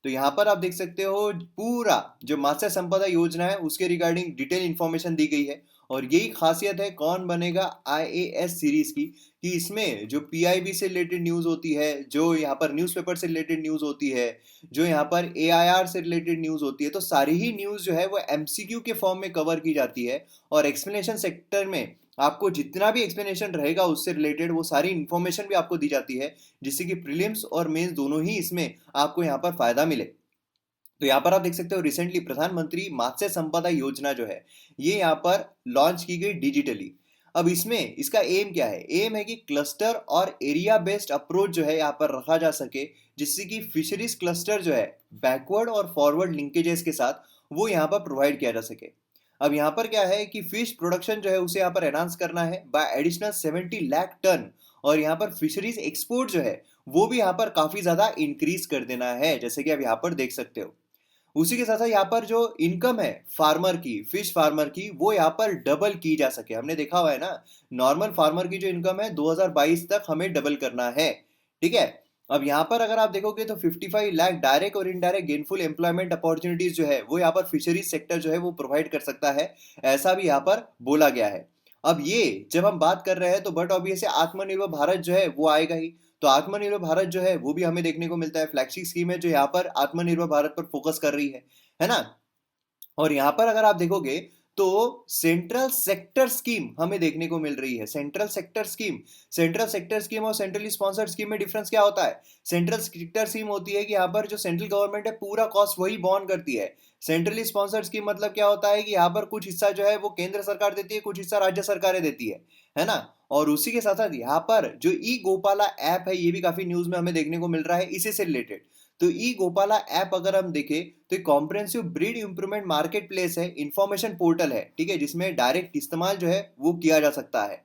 तो यहाँ पर आप देख सकते हो पूरा जो मत्स्य संपदा योजना है उसके रिगार्डिंग डिटेल इंफॉर्मेशन दी गई है, और यही खासियत है कौन बनेगा आईएएस सीरीज की, कि इसमें जो पीआईबी से रिलेटेड न्यूज होती है, जो यहाँ पर न्यूज़पेपर से रिलेटेड न्यूज होती है, जो यहाँ पर एआईआर से रिलेटेड न्यूज होती है, तो सारी ही न्यूज जो है वो एमसीक्यू के फॉर्म में कवर की जाती है। और एक्सप्लेनेशन सेक्टर में आपको जितना भी एक्सप्लेनेशन रहेगा उससे रिलेटेड वो सारी इंफॉर्मेशन भी आपको दी जाती है, जिससे कि प्रीलिम्स और मेंस दोनों ही इसमें आपको यहाँ पर फायदा मिले। तो यहाँ पर आप देख सकते हो रिसेंटली प्रधानमंत्री मत्स्य संपदा योजना जो है ये यहाँ पर लॉन्च की गई डिजिटली। अब इसमें इसका एम क्या है? एम है कि क्लस्टर और एरिया बेस्ड अप्रोच जो है यहाँ पर रखा जा सके, जिससे कि फिशरीज क्लस्टर जो है बैकवर्ड और फॉरवर्ड लिंकेजेस के साथ वो यहाँ पर प्रोवाइड किया जा सके। अब यहाँ पर क्या है कि फिश प्रोडक्शन जो है उसे यहाँ पर एनहांस करना है बाय एडिशनल 70 लाख टन, और यहाँ पर फिशरीज एक्सपोर्ट जो है वो भी यहाँ पर काफी ज्यादा इंक्रीज कर देना है, जैसे कि आप यहाँ पर देख सकते हो। उसी के साथ साथ यहाँ पर जो इनकम है फार्मर की, फिश फार्मर की, वो यहाँ पर डबल की जा सके। हमने देखा हुआ है ना, नॉर्मल फार्मर की जो इनकम है 2022 तक हमें डबल करना है। ठीक है। अब यहाँ पर अगर आप देखोगे तो 55 लाख डायरेक्ट और इनडायरेक्ट गेनफुल एम्प्लॉयमेंट अपॉर्चुनिटीज जो है वो यहाँ पर फिशरीज सेक्टर जो है वो प्रोवाइड कर सकता है, ऐसा भी यहाँ पर बोला गया है। अब ये जब हम बात कर रहे हैं तो बट ऑब्वियस आत्मनिर्भर भारत जो है वो आएगा ही। तो आत्मनिर्भर भारत जो है वो भी हमें देखने को मिलता है, फ्लैगशिप स्कीम है जो यहाँ पर आत्मनिर्भर भारत पर फोकस कर रही है ना। और यहाँ पर अगर आप देखोगे तो सेंट्रल सेक्टर स्कीम हमें देखने को मिल रही है। Central sector scheme, central sector scheme और सेंट्रली स्पॉन्सर्ड स्कीम में डिफरेंस क्या होता है? सेंट्रल सेक्टर स्कीम होती है कि यहाँ पर जो सेंट्रल गवर्नमेंट है पूरा कॉस्ट वही बॉर्न करती है। सेंट्रली स्पॉन्सर्ड स्कीम मतलब क्या होता है कि यहाँ पर कुछ हिस्सा जो है वो केंद्र सरकार देती है, कुछ हिस्सा राज्य सरकारें देती है ना। और उसी के साथ साथ यहाँ पर जो ई गोपाला ऐप है ये भी काफी न्यूज में हमें देखने को मिल रहा है इसी से रिलेटेड। तो ई गोपाला ऐप अगर हम देखें तो एक comprehensive breed improvement market place है, इंफॉर्मेशन पोर्टल है, ठीक है, जिसमें डायरेक्ट इस्तेमाल जो है वो किया जा सकता है।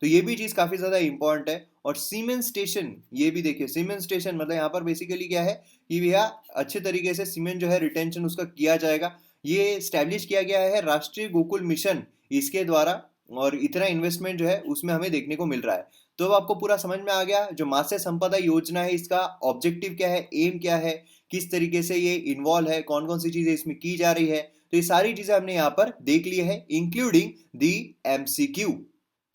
तो ये भी चीज काफी ज्यादा इंपॉर्टेंट है। और सीमेंट स्टेशन, ये भी देखिए सीमेंट स्टेशन मतलब यहाँ पर बेसिकली क्या है कि भैया अच्छे तरीके से सीमेंट जो है रिटेंशन उसका किया जाएगा। ये स्टैब्लिश किया गया है राष्ट्रीय गोकुल मिशन इसके द्वारा, और इतना इन्वेस्टमेंट जो है उसमें हमें देखने को मिल रहा है। तो अब आपको पूरा समझ में आ गया जो मत्स्य संपदा योजना है इसका ऑब्जेक्टिव क्या है, एम क्या है, किस तरीके से ये इन्वॉल्व है, कौन कौन सी चीजें इसमें की जा रही है। तो ये सारी चीजें हमने यहाँ पर देख ली है इंक्लूडिंग दी एमसीक्यू।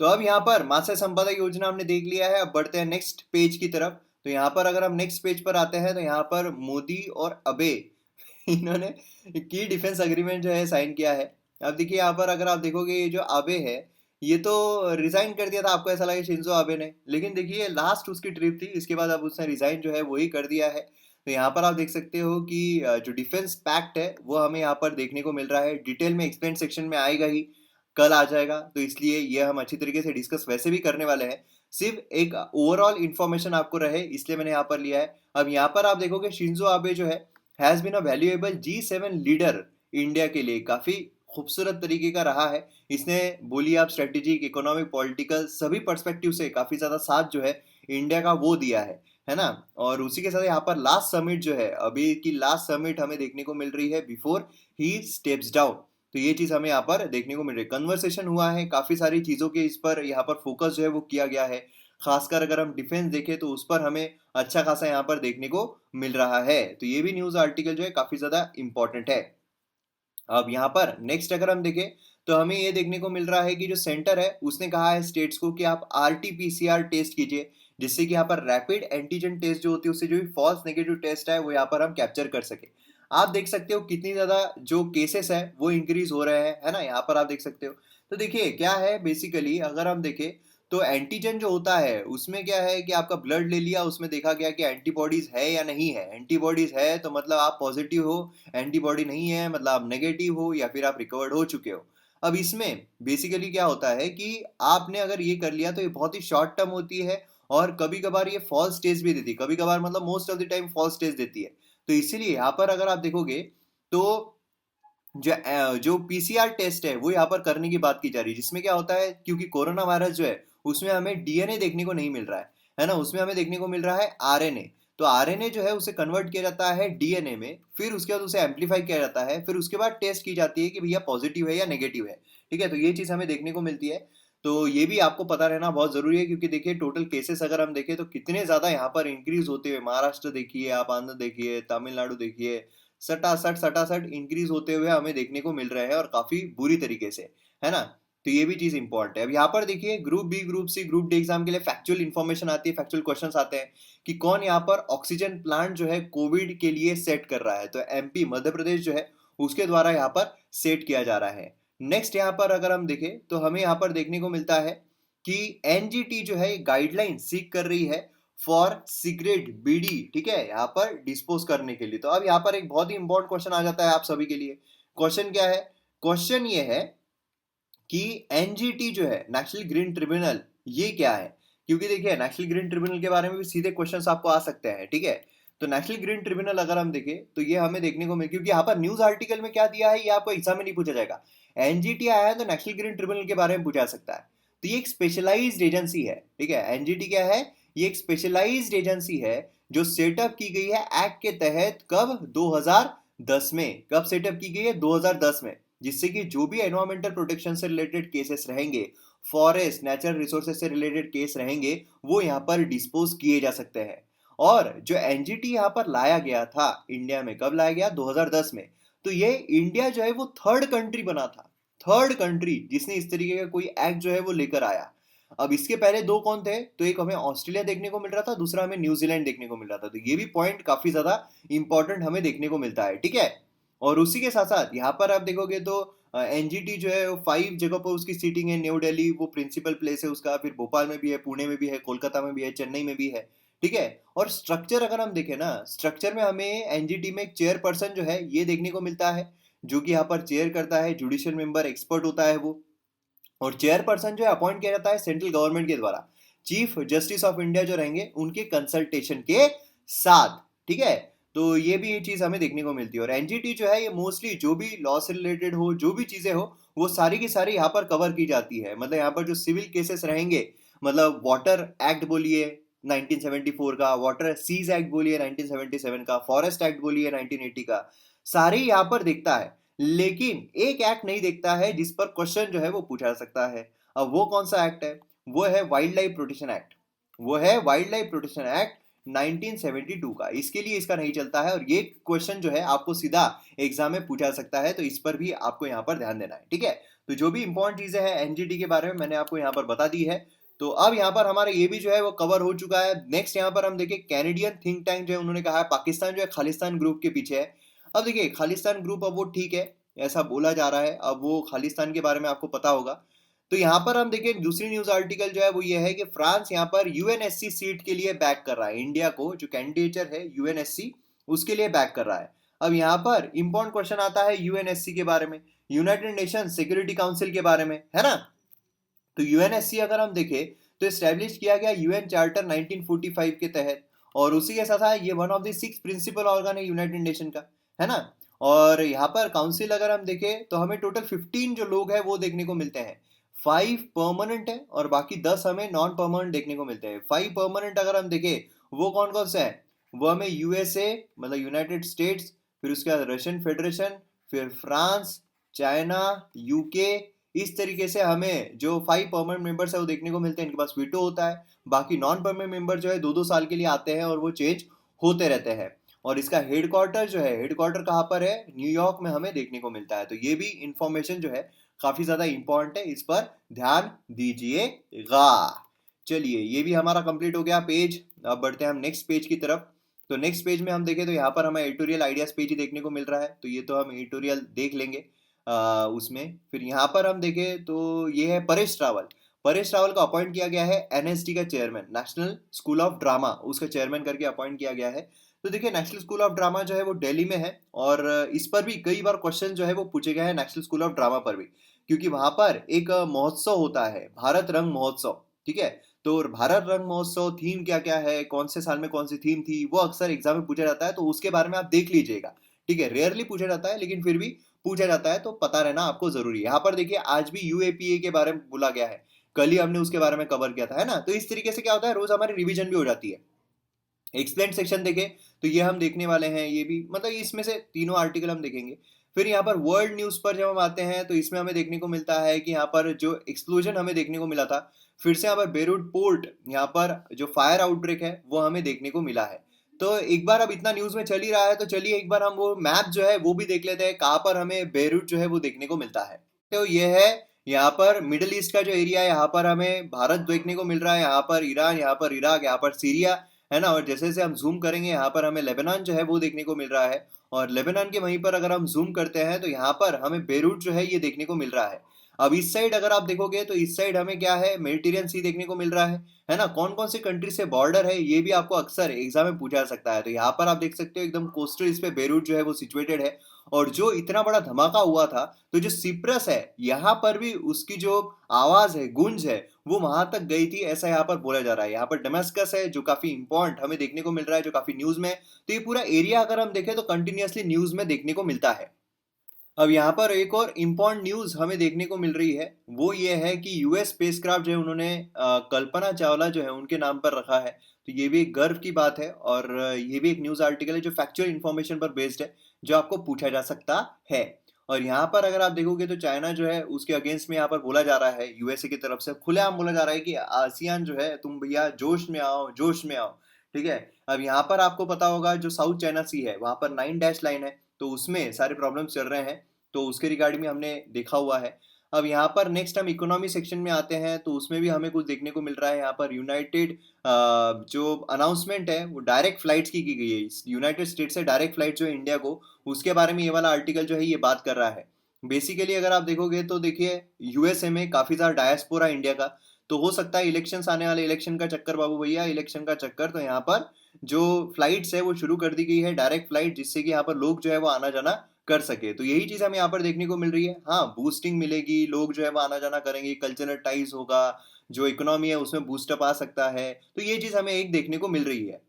तो अब यहाँ पर मत्स्य संपदा योजना हमने देख लिया है। अब बढ़ते हैं नेक्स्ट पेज की तरफ। तो यहाँ पर अगर हम नेक्स्ट पेज पर आते हैं तो यहाँ पर मोदी और अबे इन्होंने की डिफेंस अग्रीमेंट जो है साइन किया है। अब देखिए यहाँ पर अगर आप देखोगे ये जो अबे है ये तो रिजाइन कर दिया था, आपको ऐसा लगे शिंजो अबे ने, लेकिन देखिए लास्ट उसकी ट्रिप थी, इसके बाद अब उसने रिजाइन जो है वही कर दिया है। तो यहाँ पर आप देख सकते हो कि जो डिफेंस पैक्ट है वो हमें यहाँ पर देखने को मिल रहा है। डिटेल में एक्सप्लेन सेक्शन में आएगा ही, कल आ जाएगा, तो इसलिए ये हम अच्छी तरीके से डिस्कस वैसे भी करने वाले हैं। सिर्फ एक ओवरऑल इंफॉर्मेशन आपको रहे इसलिए मैंने यहाँ पर लिया है। अब यहाँ पर आप देखोगे शिंजो आबे जो है has been a valuable G7 leader India के लिए, काफी खूबसूरत तरीके का रहा है। इसने बोलिए आप स्ट्रेटेजिक, इकोनॉमिक, पॉलिटिकल सभी पर्सपेक्टिव से काफी ज्यादा साथ जो है इंडिया का वो दिया है ना। और उसी के साथ यहाँ पर लास्ट समिट जो है, अभी की लास्ट समिट हमें देखने को मिल रही है बिफोर ही स्टेप्स डाउन। तो ये चीज हमें यहाँ पर देखने को मिल रही है। कन्वर्सेशन हुआ है काफी सारी चीजों के, इस पर यहाँ पर फोकस जो है वो किया गया है। खासकर अगर हम डिफेंस देखें तो उस पर हमें अच्छा खासा यहाँ पर देखने को मिल रहा है। तो ये भी न्यूज आर्टिकल जो है काफी ज्यादा इंपॉर्टेंट है। अब यहाँ पर नेक्स्ट अगर हम देखें तो हमें ये देखने को मिल रहा है कि जो सेंटर है उसने कहा है स्टेट्स को कि आप RT-PCR टेस्ट कीजिए, जिससे कि यहाँ पर रैपिड एंटीजन टेस्ट जो होती है उससे जो भी फॉल्स नेगेटिव टेस्ट है वो यहाँ पर हम कैप्चर कर सके। आप देख सकते हो कितनी ज्यादा जो केसेस है वो इंक्रीज हो रहे हैं, है ना, यहाँ पर आप देख सकते हो। तो देखिए क्या है बेसिकली अगर हम देखें तो एंटीजन जो होता है उसमें क्या है कि आपका ब्लड ले लिया, उसमें देखा गया कि एंटीबॉडीज है या नहीं है। एंटीबॉडीज है तो मतलब आप पॉजिटिव हो, एंटीबॉडी नहीं है मतलब आप नेगेटिव हो या फिर आप रिकवर्ड हो चुके हो। अब इसमें बेसिकली क्या होता है कि आपने अगर ये कर लिया तो ये बहुत ही शॉर्ट टर्म होती है, और कभी कभार ये फॉल्स टेस्ट भी देती है, कभी कभार मतलब most of the time false test देती है। तो इसीलिए यहाँ पर अगर आप देखोगे तो जो PCR टेस्ट है वो यहाँ पर करने की बात की जा रही है, जिसमें क्या होता है क्योंकि कोरोना वायरस जो है उसमें हमें DNA देखने को नहीं मिल रहा है ना, उसमें हमें देखने को मिल रहा है RNA। तो RNA जो है उसे कन्वर्ट किया जाता है DNA में, फिर उसके बाद उसे एम्पलीफाई किया जाता है, फिर उसके बाद टेस्ट की जाती है कि भैया पॉजिटिव है या नेगेटिव है। ठीक है, तो ये चीज हमें देखने को मिलती है। तो ये भी आपको पता रहना बहुत जरूरी है, क्योंकि देखिए टोटल केसेस अगर हम देखें तो कितने ज्यादा यहाँ पर इंक्रीज होते हुए, महाराष्ट्र देखिए आप, आंध्र देखिए, तमिलनाडु देखिए, सटासट सटासट इंक्रीज होते हुए हमें देखने को मिल रहे हैं, और काफी बुरी तरीके से, है ना। तो ये भी चीज इंपॉर्टेंट है। अब यहाँ पर देखिए group B, group C, group D exam के लिए फैक्चुअल इन्फॉर्मेशन आती है, फैक्चुअल क्वेश्चंस आते हैं कि कौन यहाँ पर ऑक्सीजन प्लांट जो है कोविड के लिए सेट कर रहा है। तो MP मध्य प्रदेश जो है उसके द्वारा यहाँ पर सेट किया जा रहा है। नेक्स्ट यहाँ पर अगर हम देखें तो हमें यहाँ पर देखने को मिलता है कि NGT जो है गाइडलाइन सीक कर रही है फॉर सिगरेट, बीड़ी, ठीक है, यहाँ पर डिस्पोज करने के लिए। तो अब यहाँ पर एक बहुत ही इंपॉर्टेंट क्वेश्चन आ जाता है आप सभी के लिए। क्वेश्चन क्या है? क्वेश्चन ये है कि एनजीटी जो है, नेशनल ग्रीन ट्रिब्यूनल, ये क्या है? क्योंकि देखिए नेशनल ग्रीन ट्रिब्यूनल के बारे में भी सीधे क्वेश्चंस आपको आ सकते हैं, ठीक है। तो नेशनल ग्रीन ट्रिब्यूनल अगर हम देखें तो ये हमें देखने को मिले, क्योंकि यहाँ पर न्यूज आर्टिकल में क्या दिया है ये आपको एग्जाम में नहीं पूछा जाएगा। एनजीटी आया है तो नेशनल ग्रीन ट्रिब्यूनल के बारे में पूछा जा सकता है। तो ये एक स्पेशलाइज्ड एजेंसी है, ठीक है। एनजीटी क्या है? ये एक स्पेशलाइज्ड एजेंसी है जो सेटअप की गई है एक्ट के तहत। कब? 2010 में। कब सेटअप की गई है? 2010 में। जिससे कि जो भी एनवायरमेंटल प्रोटेक्शन से रिलेटेड केसेस रहेंगे, फॉरेस्ट नेचुरल रिसोर्सेज से रिलेटेड केस रहेंगे, वो यहाँ पर डिस्पोज किए जा सकते हैं। और जो एनजीटी यहाँ पर लाया गया था इंडिया में, कब लाया गया? 2010 में। तो ये इंडिया जो है वो थर्ड कंट्री बना था, थर्ड कंट्री जिसने इस तरीके का कोई एक्ट जो है वो लेकर आया। अब इसके पहले दो कौन थे? तो एक हमें ऑस्ट्रेलिया देखने को मिल रहा था, दूसरा हमें न्यूजीलैंड देखने को मिल रहा था। तो ये भी पॉइंट काफी ज्यादा इंपॉर्टेंट हमें देखने को मिलता है, ठीक है। और उसी के साथ साथ यहाँ पर आप देखोगे तो एनजीटी जो है 5 जगह पर उसकी सीटिंग है। न्यू दिल्ली वो प्रिंसिपल प्लेस है उसका, फिर भोपाल में भी है, पुणे में भी है, कोलकाता में भी है, चेन्नई में भी है, ठीक है। और स्ट्रक्चर अगर हम देखें ना, स्ट्रक्चर में हमें एनजीटी में एक चेयरपर्सन जो है ये देखने को मिलता है, जो कि यहाँ पर चेयर करता है, जुडिशियल मेंबर एक्सपर्ट होता है वो। और चेयरपर्सन जो है अपॉइंट किया जाता है सेंट्रल गवर्नमेंट के द्वारा, चीफ जस्टिस ऑफ इंडिया जो रहेंगे उनके कंसल्टेशन के साथ, ठीक है। तो ये भी ये चीज हमें देखने को मिलती है। और एनजीटी जो है ये मोस्टली जो भी लॉ से रिलेटेड हो, जो भी चीजें हो, वो सारी की सारी यहाँ पर कवर की जाती है। मतलब यहाँ पर जो सिविल केसेस रहेंगे, मतलब वाटर एक्ट बोलिए 1974 का, वाटर सीज एक्ट बोलिए 1977 का, फॉरेस्ट एक्ट बोलिए 1980 का, सारे यहाँ पर देखता है। लेकिन एक एक्ट नहीं देखता है जिस पर क्वेश्चन जो है वो पूछा जा सकता है। अब वो कौन सा एक्ट है? वो है वाइल्ड लाइफ प्रोटेक्शन एक्ट। वो है वाइल्ड लाइफ प्रोटेक्शन एक्ट 1972 का। इसके लिए इसका नहीं चलता है, और ये क्वेश्चन जो है आपको सीधा एग्जाम में पूछा जा सकता है। तो इस पर भी आपको यहाँ पर ध्यान देना है, ठीक है। तो जो भी इंपॉर्टेंट चीजें हैं एनजीटी के बारे में मैंने आपको यहाँ पर बता दी है। तो अब यहाँ पर हमारा ये भी जो है वो कवर हो चुका है। नेक्स्ट यहाँ पर हम देखें, कैनेडियन थिंक टैंक जो है उन्होंने कहा है पाकिस्तान जो है खालिस्तान ग्रुप के पीछे है। अब देखिए खालिस्तान ग्रुप, अब वो ठीक है ऐसा बोला जा रहा है, अब वो खालिस्तान के बारे में आपको पता होगा। तो यहाँ पर हम देखें दूसरी न्यूज आर्टिकल जो है वो ये है कि फ्रांस यहाँ पर यूएनएससी सीट के लिए बैक कर रहा है इंडिया को, जो कैंडिडेचर है यूएनएससी उसके लिए बैक कर रहा है। अब यहाँ पर इंपॉर्टेंट क्वेश्चन आता है यूएनएससी के बारे में, यूनाइटेड नेशन सिक्योरिटी काउंसिल के बारे में, है ना। तो यूएनएससी अगर हम देखें तो एस्टेब्लिश किया गया यूएन चार्टर 1945 के तहत, और उसी के साथ ये one of the 6 principal organ है यूनाइटेड नेशन का, है ना। और यहाँ पर काउंसिल अगर हम देखें तो हमें टोटल 15 जो लोग हैं वो देखने को मिलते हैं। 5 परमानेंट है और बाकी 10 हमें नॉन परमानेंट देखने को मिलते हैं। 5 परमानेंट अगर हम देखें वो कौन कौन से हैं, वो हमें यूएसए मतलब यूनाइटेड स्टेट्स, फिर उसके बाद रशियन फेडरेशन, फिर फ्रांस, चाइना, यूके, इस तरीके से हमें जो 5 परमानेंट मेंबर्स है वो देखने को मिलते हैं। इनके पास वीटो होता है। बाकी नॉन परमानेंट मेंबर जो है 2-2 साल के लिए आते हैं और वो चेंज होते रहते हैं। और इसका हेडक्वार्टर जो है, हेडक्वार्टर कहाँ पर है? न्यूयॉर्क में हमें देखने को मिलता है। तो ये भी इंफॉर्मेशन जो है काफी ज्यादा इंपॉर्टेंट है, इस पर ध्यान दीजिएगा। चलिए ये भी हमारा कंप्लीट हो गया पेज। अब बढ़ते हैं हम नेक्स्ट पेज की तरफ। तो नेक्स्ट पेज में हम देखें तो यहाँ पर हमें एडिटोरियल आइडियाज पेज ही देखने को मिल रहा है। तो ये तो हम एडिटोरियल देख लेंगे उसमें। फिर यहाँ पर हम देखें तो ये है परेश रावल। परेश रावल को अपॉइंट किया गया है एनएसडी का chairman, national school of drama, उसका चेयरमैन करके अपॉइंट किया गया है। तो देखिए नेशनल स्कूल ऑफ ड्रामा जो है वो दिल्ली में है, और इस पर भी कई बार क्वेश्चन जो है वो पूछे गए हैं नेशनल स्कूल ऑफ ड्रामा पर भी, क्योंकि वहां पर एक महोत्सव होता है, भारत रंग महोत्सव, ठीक है। तो भारत रंग महोत्सव थीम क्या क्या है, कौन से साल में कौन सी थीम थी, वो अक्सर एग्जाम में पूछा जाता है। तो उसके बारे में आप देख लीजिएगा, ठीक है। रेयरली पूछा जाता है लेकिन फिर भी पूछा जाता है, तो पता रहना आपको जरूरी है। यहाँ पर देखिए आज भी यूएपीए के बारे में बोला गया है, कल ही हमने उसके बारे में कवर किया था, है ना। तो इस तरीके से क्या होता है, रोज हमारी रिवीजन भी हो जाती है। एक्सप्लेन सेक्शन देखें तो ये हम देखने वाले हैं, ये भी मतलब इसमें से तीनों आर्टिकल हम देखेंगे। फिर यहाँ पर वर्ल्ड न्यूज पर जब हम आते हैं तो इसमें हमें देखने को मिलता है कि यहाँ पर जो एक्सप्लोजन हमें देखने को मिला था, फिर से यहाँ पर बेरूट पोर्ट, यहाँ पर जो फायर आउटब्रेक है वो हमें देखने को मिला है। तो एक बार अब इतना न्यूज में चल ही रहा है तो चलिए एक बार हम वो मैप जो है वो भी देख लेते हैं, कहाँ पर हमें बेरूट जो है वो देखने को मिलता है। तो ये है यहाँ पर मिडिल ईस्ट का जो एरिया है, यहाँ पर हमें भारत देखने को मिल रहा है, यहाँ पर ईरान, यहाँ पर इराक, यहाँ पर सीरिया, है ना। और जैसे जैसे हम जूम करेंगे यहाँ पर हमें लेबनान जो है वो देखने को मिल रहा है, और लेबनान के वहीं पर अगर हम जूम करते हैं तो यहाँ पर हमें बेरूट जो है ये देखने को मिल रहा है। अब इस साइड अगर आप देखोगे तो इस साइड हमें क्या है, मेडिटेरियन सी देखने को मिल रहा है ना। कौन कौन से कंट्री से बॉर्डर है ये भी आपको अक्सर एग्जाम में पूछा जा सकता है। तो यहाँ पर आप देख सकते हो एकदम कोस्टल इस पे बेरूट जो है वो सिचुएटेड है। और जो इतना बड़ा धमाका हुआ था, तो जो सिप्रस है यहाँ पर भी उसकी जो आवाज है, गूंज है, वो वहां तक गई थी, ऐसा यहाँ पर बोला जा रहा है। यहाँ पर डमस्कस है जो काफी इंपॉर्टेंट हमें देखने को मिल रहा है, जो काफी न्यूज में है। तो ये पूरा एरिया अगर हम देखें तो कंटिन्यूअसली न्यूज में देखने को मिलता है। अब यहाँ पर एक और इम्पॉर्टेंट न्यूज हमें देखने को मिल रही है, वो ये है कि यूएस स्पेसक्राफ्ट जो है उन्होंने कल्पना चावला जो है उनके नाम पर रखा है। तो ये भी एक गर्व की बात है, और ये भी एक न्यूज आर्टिकल है जो फैक्चुअल इन्फॉर्मेशन पर बेस्ड है, जो आपको पूछा जा सकता है। और यहाँ पर अगर आप देखोगे तो चाइना जो है उसके अगेंस्ट में यहाँ पर बोला जा रहा है, यूएसए की तरफ से खुलेआम बोला जा रहा है कि आसियान जो है तुम भैया जोश में आओ, जोश में आओ। ठीक है। अब यहाँ पर आपको पता होगा जो साउथ चाइना सी है वहां पर 9 डैश लाइन है, तो उसमें सारे प्रॉब्लम्स चल रहे हैं, तो उसके रिगार्डिंग में हमने देखा हुआ है। अब यहाँ पर नेक्स्ट हम इकोनॉमी सेक्शन में आते हैं, तो उसमें भी हमें कुछ देखने को मिल रहा है। यहाँ पर यूनाइटेड जो अनाउंसमेंट है वो डायरेक्ट फ्लाइट्स की गई है, यूनाइटेड स्टेट से डायरेक्ट फ्लाइट जो है इंडिया को, उसके बारे में ये वाला आर्टिकल जो है ये बात कर रहा है। बेसिकली अगर आप देखोगे तो देखिए यूएसए में काफी ज्यादा डायस्पोरा इंडिया का, तो हो सकता है इलेक्शंस आने वाले, इलेक्शन का चक्कर बाबू भैया, इलेक्शन का चक्कर, तो यहाँ पर जो फ्लाइट्स है वो शुरू कर दी गई है, डायरेक्ट फ्लाइट, जिससे कि यहाँ पर लोग जो है वो आना जाना कर सके। तो यही चीज हमें यहाँ पर देखने को मिल रही है। हाँ, बूस्टिंग मिलेगी, लोग जो है वो आना जाना करेंगे, कल्चरल टाइज होगा, जो इकोनॉमी है उसमें बूस्टअप आ सकता है। तो ये चीज हमें एक देखने को मिल रही है।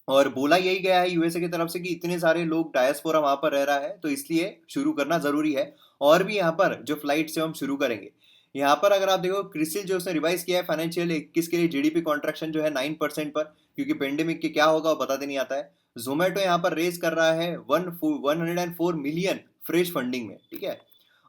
और बोला यही गया है यूएसए की तरफ से कि इतने सारे लोग डायस्पोरा वहां पर रह रहा है, तो इसलिए शुरू करना जरूरी है। और भी यहाँ पर जो फ्लाइट से हम शुरू करेंगे। यहाँ पर अगर आप देखो क्रिसिल जो उसने रिवाइज किया है फाइनेंशियल 21 के लिए जीडीपी कॉन्ट्रैक्शन जो है 9% पर, क्योंकि पेंडेमिक के क्या होगा वो बताते नहीं आता है। जोमेटो यहाँ पर रेज कर रहा है 104 मिलियन फ्रेश फंडिंग में। ठीक है।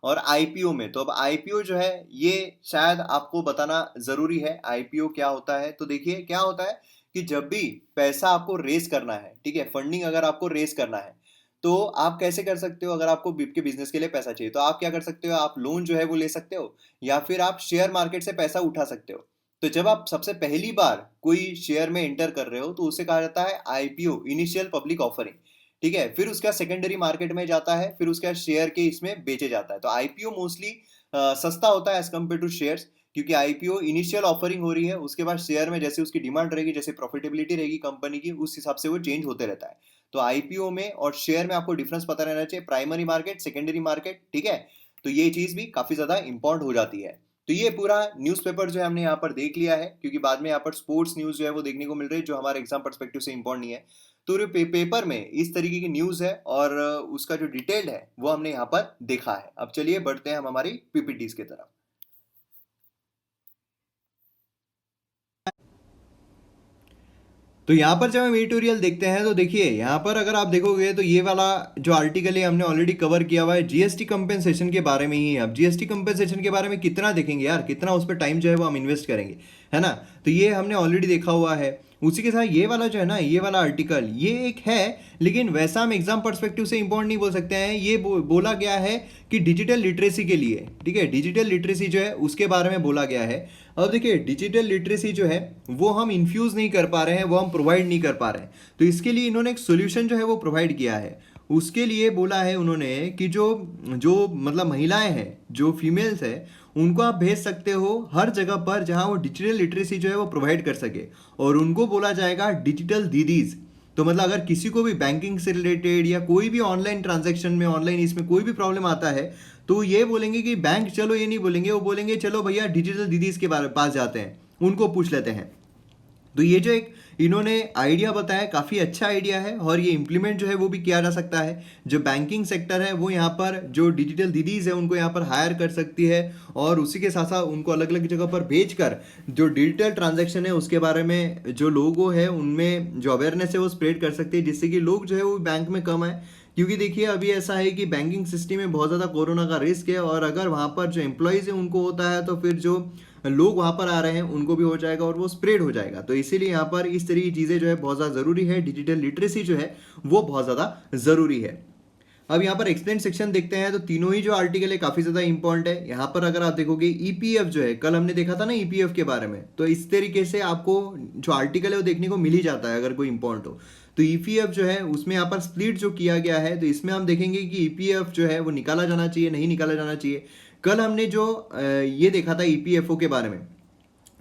और आईपीओ में, तो अब आईपीओ जो है ये शायद आपको बताना जरूरी है, आईपीओ क्या होता है। तो देखिए क्या होता है कि जब भी पैसा आपको रेस करना है, ठीक है, फंडिंग अगर आपको रेस करना है, तो आप कैसे कर सकते हो। अगर आपको के बिजनेस के लिए पैसा चाहिए तो आप क्या कर सकते हो, आप लोन जो है वो ले सकते हो, या फिर आप शेयर मार्केट से पैसा उठा सकते हो। तो जब आप सबसे पहली बार कोई शेयर में एंटर कर रहे हो तो उसे कहा जाता है आईपीओ, इनिशियल पब्लिक ऑफरिंग। ठीक है। फिर उसका सेकेंडरी मार्केट में जाता है, फिर उसका शेयर के इसमें बेचे जाता है। तो आईपीओ मोस्टली सस्ता होता है एज कम्पेयर टू शेयर्स, क्योंकि आईपीओ इनिशियल ऑफरिंग हो रही है, उसके बाद शेयर में जैसे उसकी डिमांड रहेगी, जैसे प्रॉफिटेबिलिटी रहेगी कंपनी की, उस हिसाब से वो चेंज होते रहता है। तो आईपीओ में और शेयर में आपको डिफरेंस पता रहना चाहिए, प्राइमरी मार्केट, सेकेंडरी मार्केट। ठीक है। तो ये चीज भी काफी ज्यादा इंपॉर्टेंट हो जाती है। तो ये पूरा न्यूज़पेपर जो है हमने यहाँ पर देख लिया है, क्योंकि बाद में यहाँ पर स्पोर्ट्स न्यूज जो है वो देखने को मिल रही है, जो हमारे एग्जाम पर्सपेक्टिव से इंपॉर्टेंट नहीं है। तो पेपर में इस तरीके की न्यूज है, और उसका जो डिटेल्ड है वो हमने यहाँ पर देखा है। अब चलिए बढ़ते हैं हम हमारी पीपीटीज की तरफ। तो यहाँ पर जब हम एडिटोरियल देखते हैं तो देखिए यहाँ पर अगर आप देखोगे तो ये वाला जो आर्टिकल है हमने ऑलरेडी कवर किया हुआ है जीएसटी कंपेंसेशन के बारे में ही है। अब जीएसटी कंपेंसेशन के बारे में कितना देखेंगे यार, कितना उस पर टाइम जो है वो हम इन्वेस्ट करेंगे, है ना। तो ये हमने ऑलरेडी देखा हुआ है। उसी के साथ ये वाला जो है ना, ये वाला आर्टिकल ये एक है, लेकिन वैसा हम एग्जाम पर्सपेक्टिव से इंपॉर्टेंट नहीं बोल सकते हैं। ये बोला गया है कि डिजिटल लिटरेसी के लिए, ठीक है, डिजिटल लिटरेसी जो है उसके बारे में बोला गया है। अब देखिए डिजिटल लिटरेसी जो है वो हम इन्फ्यूज नहीं कर पा रहे हैं, वो हम प्रोवाइड नहीं कर पा रहे हैं। तो इसके लिए इन्होंने एक सोल्यूशन जो है वो प्रोवाइड किया है। उसके लिए बोला है उन्होंने कि जो जो मतलब महिलाएं हैं, जो फीमेल्स है, उनको आप भेज सकते हो हर जगह पर जहां वो डिजिटल लिटरेसी जो है वो प्रोवाइड कर सके, और उनको बोला जाएगा डिजिटल दीदीज। तो मतलब अगर किसी को भी बैंकिंग से रिलेटेड या कोई भी ऑनलाइन ट्रांजैक्शन में, ऑनलाइन इसमें कोई भी प्रॉब्लम आता है, तो ये बोलेंगे कि बैंक चलो, ये नहीं बोलेंगे, वो बोलेंगे चलो भैया डिजिटल दीदीज के पास जाते हैं, उनको पूछ लेते हैं। तो ये जो एक इन्होंने आइडिया बताया, काफ़ी अच्छा आइडिया है, और ये इम्प्लीमेंट जो है वो भी किया जा सकता है। जो बैंकिंग सेक्टर है वो यहाँ पर जो डिजिटल दीदीज है उनको यहाँ पर हायर कर सकती है, और उसी के साथ साथ उनको अलग अलग जगह पर भेजकर जो डिजिटल ट्रांजैक्शन है उसके बारे में जो लोगों है उनमें जो अवेयरनेस है वो स्प्रेड कर सकती है, जिससे कि लोग जो है वो बैंक में कम आए। क्योंकि देखिए अभी ऐसा है कि बैंकिंग सिस्टम में बहुत ज़्यादा कोरोना का रिस्क है, और अगर वहाँ पर जो एम्प्लॉयज़ है उनको होता है, तो फिर जो लोग वहाँ पर आ रहे हैं उनको भी हो जाएगा, और वो स्प्रेड हो जाएगा। तो इसीलिए यहाँ पर इस तरह की चीज़ें जो है बहुत ज़्यादा ज़रूरी है, डिजिटल लिटरेसी जो है वो बहुत ज़्यादा ज़रूरी है। अब यहाँ पर एक्सप्लेन सेक्शन देखते हैं, तो तीनों ही जो आर्टिकल है काफ़ी ज़्यादा इंपॉर्टेंट है। यहाँ पर अगर आप देखोगे ईपीएफ जो है, कल हमने देखा था ना ईपीएफ के बारे में, तो इस तरीके से आपको जो आर्टिकल है वो देखने को मिल ही जाता है अगर कोई इंपॉर्टेंट हो। तो ईपीएफ जो है उसमें यहाँ पर स्प्लिट जो किया गया है, तो इसमें हम देखेंगे कि ईपीएफ जो है वो निकाला जाना चाहिए, नहीं निकाला जाना चाहिए, कल हमने जो ये देखा था ईपीएफओ के बारे में,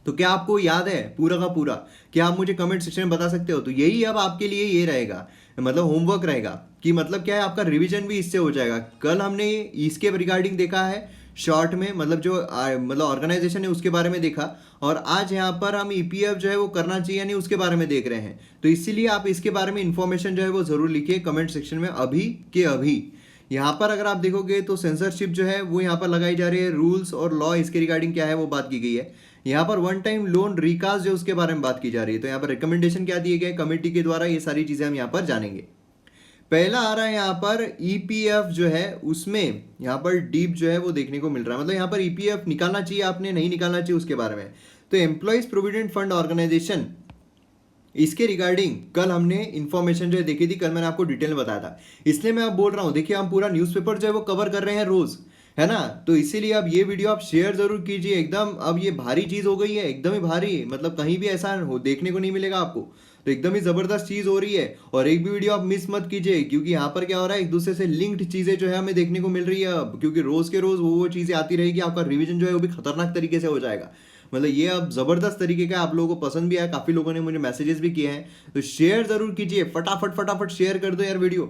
तो क्या आपको याद है पूरा का पूरा? क्या आप मुझे कमेंट सेक्शन में बता सकते हो? तो यही अब आपके लिए ये रहेगा, मतलब होमवर्क रहेगा कि मतलब क्या है, आपका रिवीजन भी इससे हो जाएगा। कल हमने इसके रिगार्डिंग देखा है शॉर्ट में, मतलब जो मतलब ऑर्गेनाइजेशन है उसके बारे में देखा, और आज यहाँ पर हम ईपीएफ जो है वो करना चाहिए नहीं उसके बारे में देख रहे हैं। तो इसीलिए आप इसके बारे में इंफॉर्मेशन जो है वो जरूर लिखिए कमेंट सेक्शन में अभी के अभी। यहाँ पर अगर आप देखोगे तो सेंसरशिप जो है वो यहाँ पर लगाई जा रही है, रूल्स और लॉ इसके रिगार्डिंग क्या है वो बात की गई है। यहाँ पर वन टाइम लोन रिकास्ट जो उसके बारे में बात की जा रही है। तो यहाँ पर रिकमेंडेशन क्या दिए गए कमेटी के द्वारा, ये सारी चीजें हम यहाँ पर जानेंगे। पहला आ रहा है यहाँ पर ईपीएफ जो है, उसमें यहाँ पर डीप जो है वो देखने को मिल रहा है, मतलब यहाँ पर ईपीएफ निकालना चाहिए आपने नहीं निकालना चाहिए उसके बारे में। तो एम्प्लॉइज प्रोविडेंट फंड ऑर्गेनाइजेशन, इसके रिगार्डिंग कल हमने इंफॉर्मेशन जो है देखी थी, कल मैंने आपको डिटेल में बताया था, इसलिए मैं अब बोल रहा हूँ। देखिए हम पूरा न्यूज़पेपर जो है वो कवर कर रहे हैं रोज, है ना, तो इसीलिए अब ये वीडियो आप शेयर जरूर कीजिए एकदम। अब ये भारी चीज हो गई है, एकदम ही भारी, मतलब कहीं भी ऐसा हो देखने को नहीं मिलेगा आपको, तो एकदम ही जबरदस्त चीज हो रही है। और एक भी वीडियो आप मिस मत कीजिए, क्योंकि यहाँ पर क्या हो रहा है, एक दूसरे से लिंक्ड चीजें जो है हमें देखने को मिल रही है अब, क्योंकि रोज के रोज वो चीजें आती रहेगी, आपका रिविजन जो है वो भी खतरनाक तरीके से हो जाएगा। मतलब ये अब जबरदस्त तरीके का आप लोगों को पसंद भी आया, काफी लोगों ने मुझे मैसेजेस भी किए हैं, तो शेयर जरूर कीजिए, फटाफट फटाफट शेयर कर दो यार वीडियो,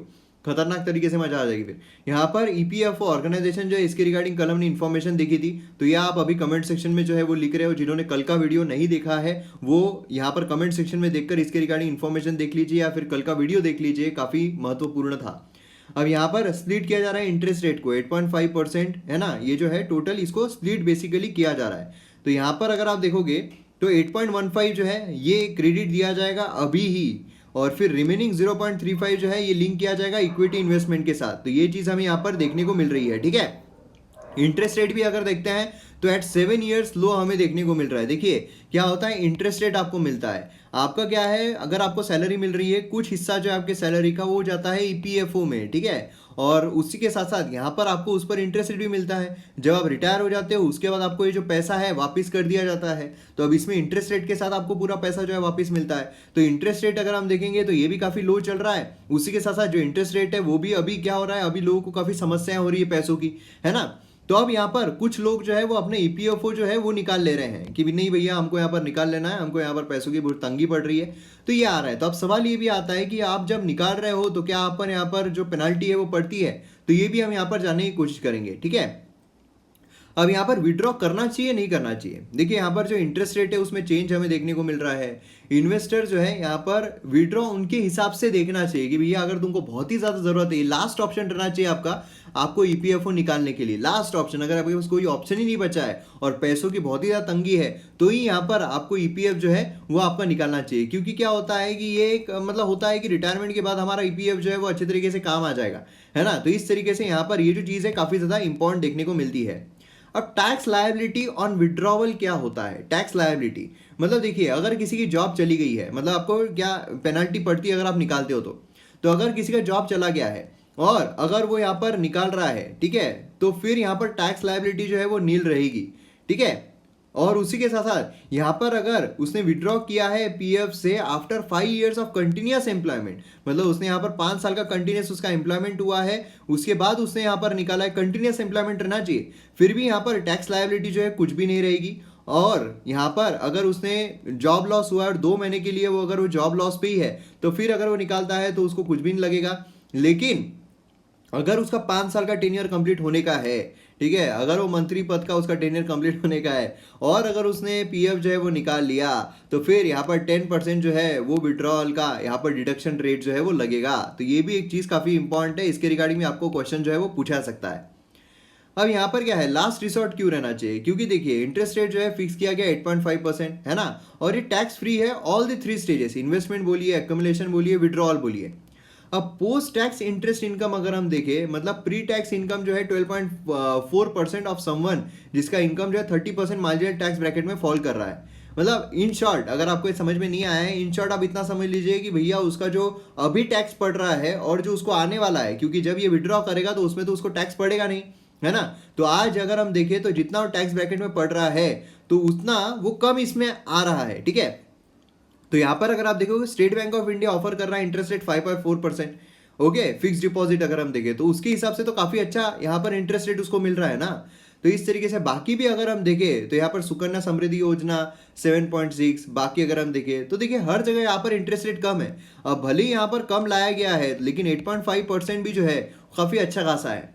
खतरनाक तरीके से मजा आ जाएगी। फिर यहाँ पर ईपीएफओ ऑर्गेनाइजेशन जो है इसके रिगार्डिंग कल हमने इन्फॉर्मेशन देखी थी, तो ये आप अभी कमेंट सेक्शन में जो है वो लिख रहे हो। जिन्होंने कल का वीडियो नहीं देखा है वो यहाँ पर कमेंट सेक्शन में देखकर इसके रिगार्डिंग इन्फॉर्मेशन देख लीजिए, या फिर कल का वीडियो देख लीजिए, काफी महत्वपूर्ण था। अब यहाँ पर स्प्लिट किया जा रहा है इंटरेस्ट रेट को 8.5%, है ना, ये जो है टोटल इसको स्प्लिट बेसिकली किया जा रहा है। तो यहाँ पर अगर आप देखोगे तो 8.15 जो है ये क्रेडिट दिया जाएगा अभी ही, और फिर रिमेनिंग 0.35 जो है ये लिंक किया जाएगा इक्विटी इन्वेस्टमेंट के साथ। तो ये चीज हमें यहाँ पर देखने को मिल रही है, ठीक है। इंटरेस्ट रेट भी अगर देखते हैं तो एट 7 ईयर्स लो हमें देखने को मिल रहा है। देखिए क्या होता है, इंटरेस्ट रेट आपको मिलता है, आपका क्या है, अगर आपको सैलरी मिल रही है कुछ हिस्सा जो है आपके सैलरी का वो जाता है ईपीएफओ में, ठीक है, और उसी के साथ साथ यहाँ पर आपको उस पर इंटरेस्ट रेट भी मिलता है। जब आप रिटायर हो जाते हो उसके बाद आपको ये जो पैसा है वापस कर दिया जाता है, तो अब इसमें इंटरेस्ट रेट के साथ आपको पूरा पैसा जो है वापस मिलता है। तो इंटरेस्ट रेट अगर हम देखेंगे तो ये भी काफी लो चल रहा है, उसी के साथ साथ जो इंटरेस्ट रेट है वो भी अभी क्या हो रहा है, अभी लोगों को काफी समस्याएं हो रही है पैसों की, है ना। तो अब यहाँ पर कुछ लोग जो है वो अपने ईपीएफओ जो है वो निकाल ले रहे हैं कि नहीं भैया हमको यहाँ पर निकाल लेना है, हमको यहाँ पर पैसों की बहुत तंगी पड़ रही है, तो ये आ रहा है। तो अब सवाल ये भी आता है कि आप जब निकाल रहे हो तो क्या आप पर यहाँ पर जो पेनाल्टी है वो पड़ती है, तो ये भी हम यहाँ पर जानने की कोशिश करेंगे, ठीक है। अब यहाँ पर विड्रॉ करना चाहिए नहीं करना चाहिए, देखिए यहाँ पर जो इंटरेस्ट रेट है उसमें चेंज हमें देखने को मिल रहा है। इन्वेस्टर जो है यहाँ पर विड्रॉ उनके हिसाब से देखना चाहिए कि भैया अगर तुमको बहुत ही ज्यादा जरूरत है, लास्ट ऑप्शन रहना चाहिए आपका, आपको ईपीएफओ निकालने के लिए लास्ट ऑप्शन, अगर आपके पास कोई ऑप्शन ही नहीं बचा है और पैसों की बहुत ही ज्यादा तंगी है, तो ही यहाँ पर आपको ईपीएफ जो है वो आपका निकालना चाहिए। क्योंकि क्या होता है कि ये एक मतलब होता है कि रिटायरमेंट के बाद हमारा ईपीएफ जो है वो अच्छे तरीके से काम आ जाएगा, है ना। तो इस तरीके से यहाँ पर ये जो चीज है काफी ज्यादा इंपॉर्टेंट देखने को मिलती है। अब टैक्स लायबिलिटी ऑन विड्रॉवल क्या होता है, टैक्स लायबिलिटी मतलब देखिए अगर किसी की जॉब चली गई है, मतलब आपको क्या पेनल्टी पड़ती है अगर आप निकालते हो तो अगर किसी का जॉब चला गया है और अगर वो यहाँ पर निकाल रहा है, ठीक है, तो फिर यहाँ पर टैक्स लायबिलिटी जो है वो नील रहेगी, ठीक है। और उसी के साथ साथ यहाँ पर अगर उसने विड्रॉ किया है पीएफ से after 5 years of continuous employment, मतलब उसने यहाँ पर 5 साल का कंटिन्यूस उसका एम्प्लॉयमेंट हुआ है, उसके बाद उसने यहाँ पर निकाला है, कंटिन्यूस एम्प्लॉयमेंट रहना चाहिए, फिर भी यहाँ पर टैक्स लायबिलिटी जो है कुछ भी नहीं रहेगी। और यहाँ पर अगर उसने जॉब लॉस हुआ और 2 महीने के लिए वो अगर वो जॉब लॉस पे ही है तो फिर अगर वो निकालता है तो उसको कुछ भी नहीं लगेगा। लेकिन अगर उसका 5 साल का टेन्योर कंप्लीट होने का है, ठीक है, अगर वो मंत्री पद का उसका टेन्योर कंप्लीट होने का है और अगर उसने पीएफ जो है वो निकाल लिया, तो फिर यहाँ पर 10% जो है वो विड्रॉल का यहाँ पर डिडक्शन रेट जो है वो लगेगा। तो ये भी एक चीज काफी इंपॉर्टेंट है, इसके रिगार्डिंग में आपको क्वेश्चन जो है वो पूछा सकता है। अब यहाँ पर क्या है, लास्ट रिसोर्ट क्यों रहना चाहिए, क्योंकि देखिए इंटरेस्ट रेट जो है फिक्स किया गया 8.5%, है ना, और ये टैक्स फ्री है ऑल द 3 स्टेजेस, इन्वेस्टमेंट बोलिए, एक्युमुलेशन बोलिए, विड्रॉल बोलिए। अब पोस्ट टैक्स इंटरेस्ट इनकम अगर हम देखें, मतलब प्री टैक्स इनकम जो है 12.4% ऑफ समवन जिसका इनकम जो है 30% मार्जिनल टैक्स ब्रैकेट में फॉल कर रहा है। मतलब इन शॉर्ट अगर आपको समझ में नहीं आया है, इन शॉर्ट आप इतना समझ लीजिए कि भैया उसका जो अभी टैक्स पड़ रहा है और जो उसको आने वाला है, क्योंकि जब ये विड्रॉ करेगा तो उसमें तो उसको टैक्स पड़ेगा नहीं, है ना। तो आज अगर हम देखें तो जितना वो टैक्स ब्रैकेट में पड़ रहा है तो उतना वो कम इसमें आ रहा है, ठीक है। तो यहाँ पर अगर आप देखोगे state bank of India offer कर रहा है interest rate 5.4%, okay, fix deposit अगर हम देखें तो उसके हिसाब से तो काफी अच्छा यहाँ पर इंटरेस्ट रेट उसको मिल रहा है ना। तो इस तरीके से बाकी भी अगर हम देखें तो यहाँ पर सुकन्या समृद्धि योजना 7.6, बाकी अगर हम देखें तो देखिए हर जगह यहाँ पर इंटरेस्ट रेट कम है। अब भले ही यहाँ पर कम लाया गया है लेकिन 8.5% भी जो है काफ़ी अच्छा खासा है।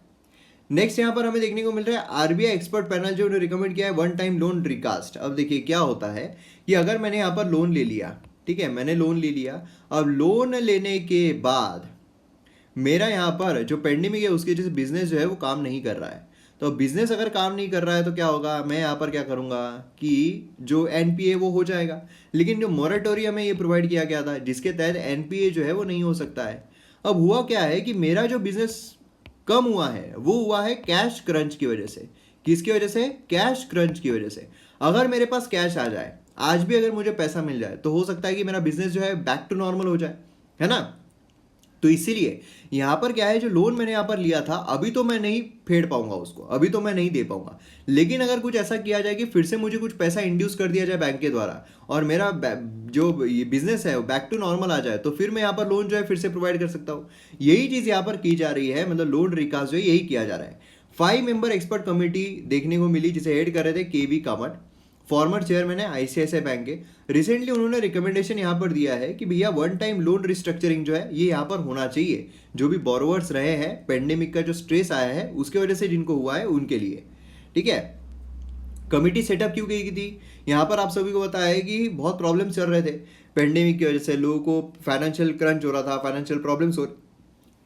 नेक्स्ट यहाँ पर हमें देखने को मिल रहा है आरबीआई एक्सपर्ट पैनल जो रिकमेंड किया है वन टाइम लोन रिकास्ट। अब देखिए क्या होता है कि अगर मैंने यहाँ पर लोन ले लिया, ठीक है, मैंने लोन ले लिया, अब लोन लेने के बाद मेरा यहाँ पर जो पेंडेमिक है उसकी वजह से बिजनेस जो है वो काम नहीं कर रहा है। तो बिजनेस अगर काम नहीं कर रहा है तो क्या होगा, मैं यहाँ पर क्या करूँगा कि जो एनपीए वो हो जाएगा। लेकिन जो मोरेटोरियम है ये प्रोवाइड किया गया था जिसके तहत एनपीए जो है वो नहीं हो सकता है। अब हुआ क्या है कि मेरा जो बिजनेस कम हुआ है वो हुआ है कैश क्रंच की वजह से। किसकी वजह से? कैश क्रंच की वजह से। अगर मेरे पास कैश आ जाए, आज भी अगर मुझे पैसा मिल जाए तो हो सकता है कि मेरा बिजनेस जो है बैक टू नॉर्मल हो जाए, है ना। तो इसीलिए यहाँ पर क्या है, जो लोन मैंने यहाँ पर लिया था अभी तो मैं नहीं फेड पाऊंगा उसको, अभी तो मैं नहीं दे पाऊंगा। लेकिन अगर कुछ ऐसा किया जाए कि फिर से मुझे कुछ पैसा इंड्यूस कर दिया जाए बैंक के द्वारा और मेरा जो ये बिजनेस है वो बैक टू नॉर्मल आ जाए तो फिर मैं यहाँ पर लोन जो है फिर से प्रोवाइड कर सकता हूँ। यही चीज़ यहाँ पर की जा रही है, मतलब लोन रिकास्ट जो है यही किया जा रहा है। 5 मेंबर एक्सपर्ट कमेटी देखने को मिली जिसे हेड कर रहे थे केवी कामत, फॉर्मर चेयरमैन है आईसीआईसीआई बैंक के। रिसेंटली उन्होंने रिकमेंडेशन यहाँ पर दिया है कि भैया वन टाइम लोन रिस्ट्रक्चरिंग जो है ये यहाँ पर होना चाहिए। जो भी बोरोवर्स रहे हैं, पेंडेमिक का जो स्ट्रेस आया है उसके वजह से जिनको हुआ है उनके लिए, ठीक है। कमिटी सेटअप क्यों की थी? यहाँ पर आप सभी को पता है कि बहुत प्रॉब्लम चल रहे थे पेंडेमिक की वजह से, लोगों को फाइनेंशियल क्रंच हो रहा था, फाइनेंशियल प्रॉब्लम्स हो,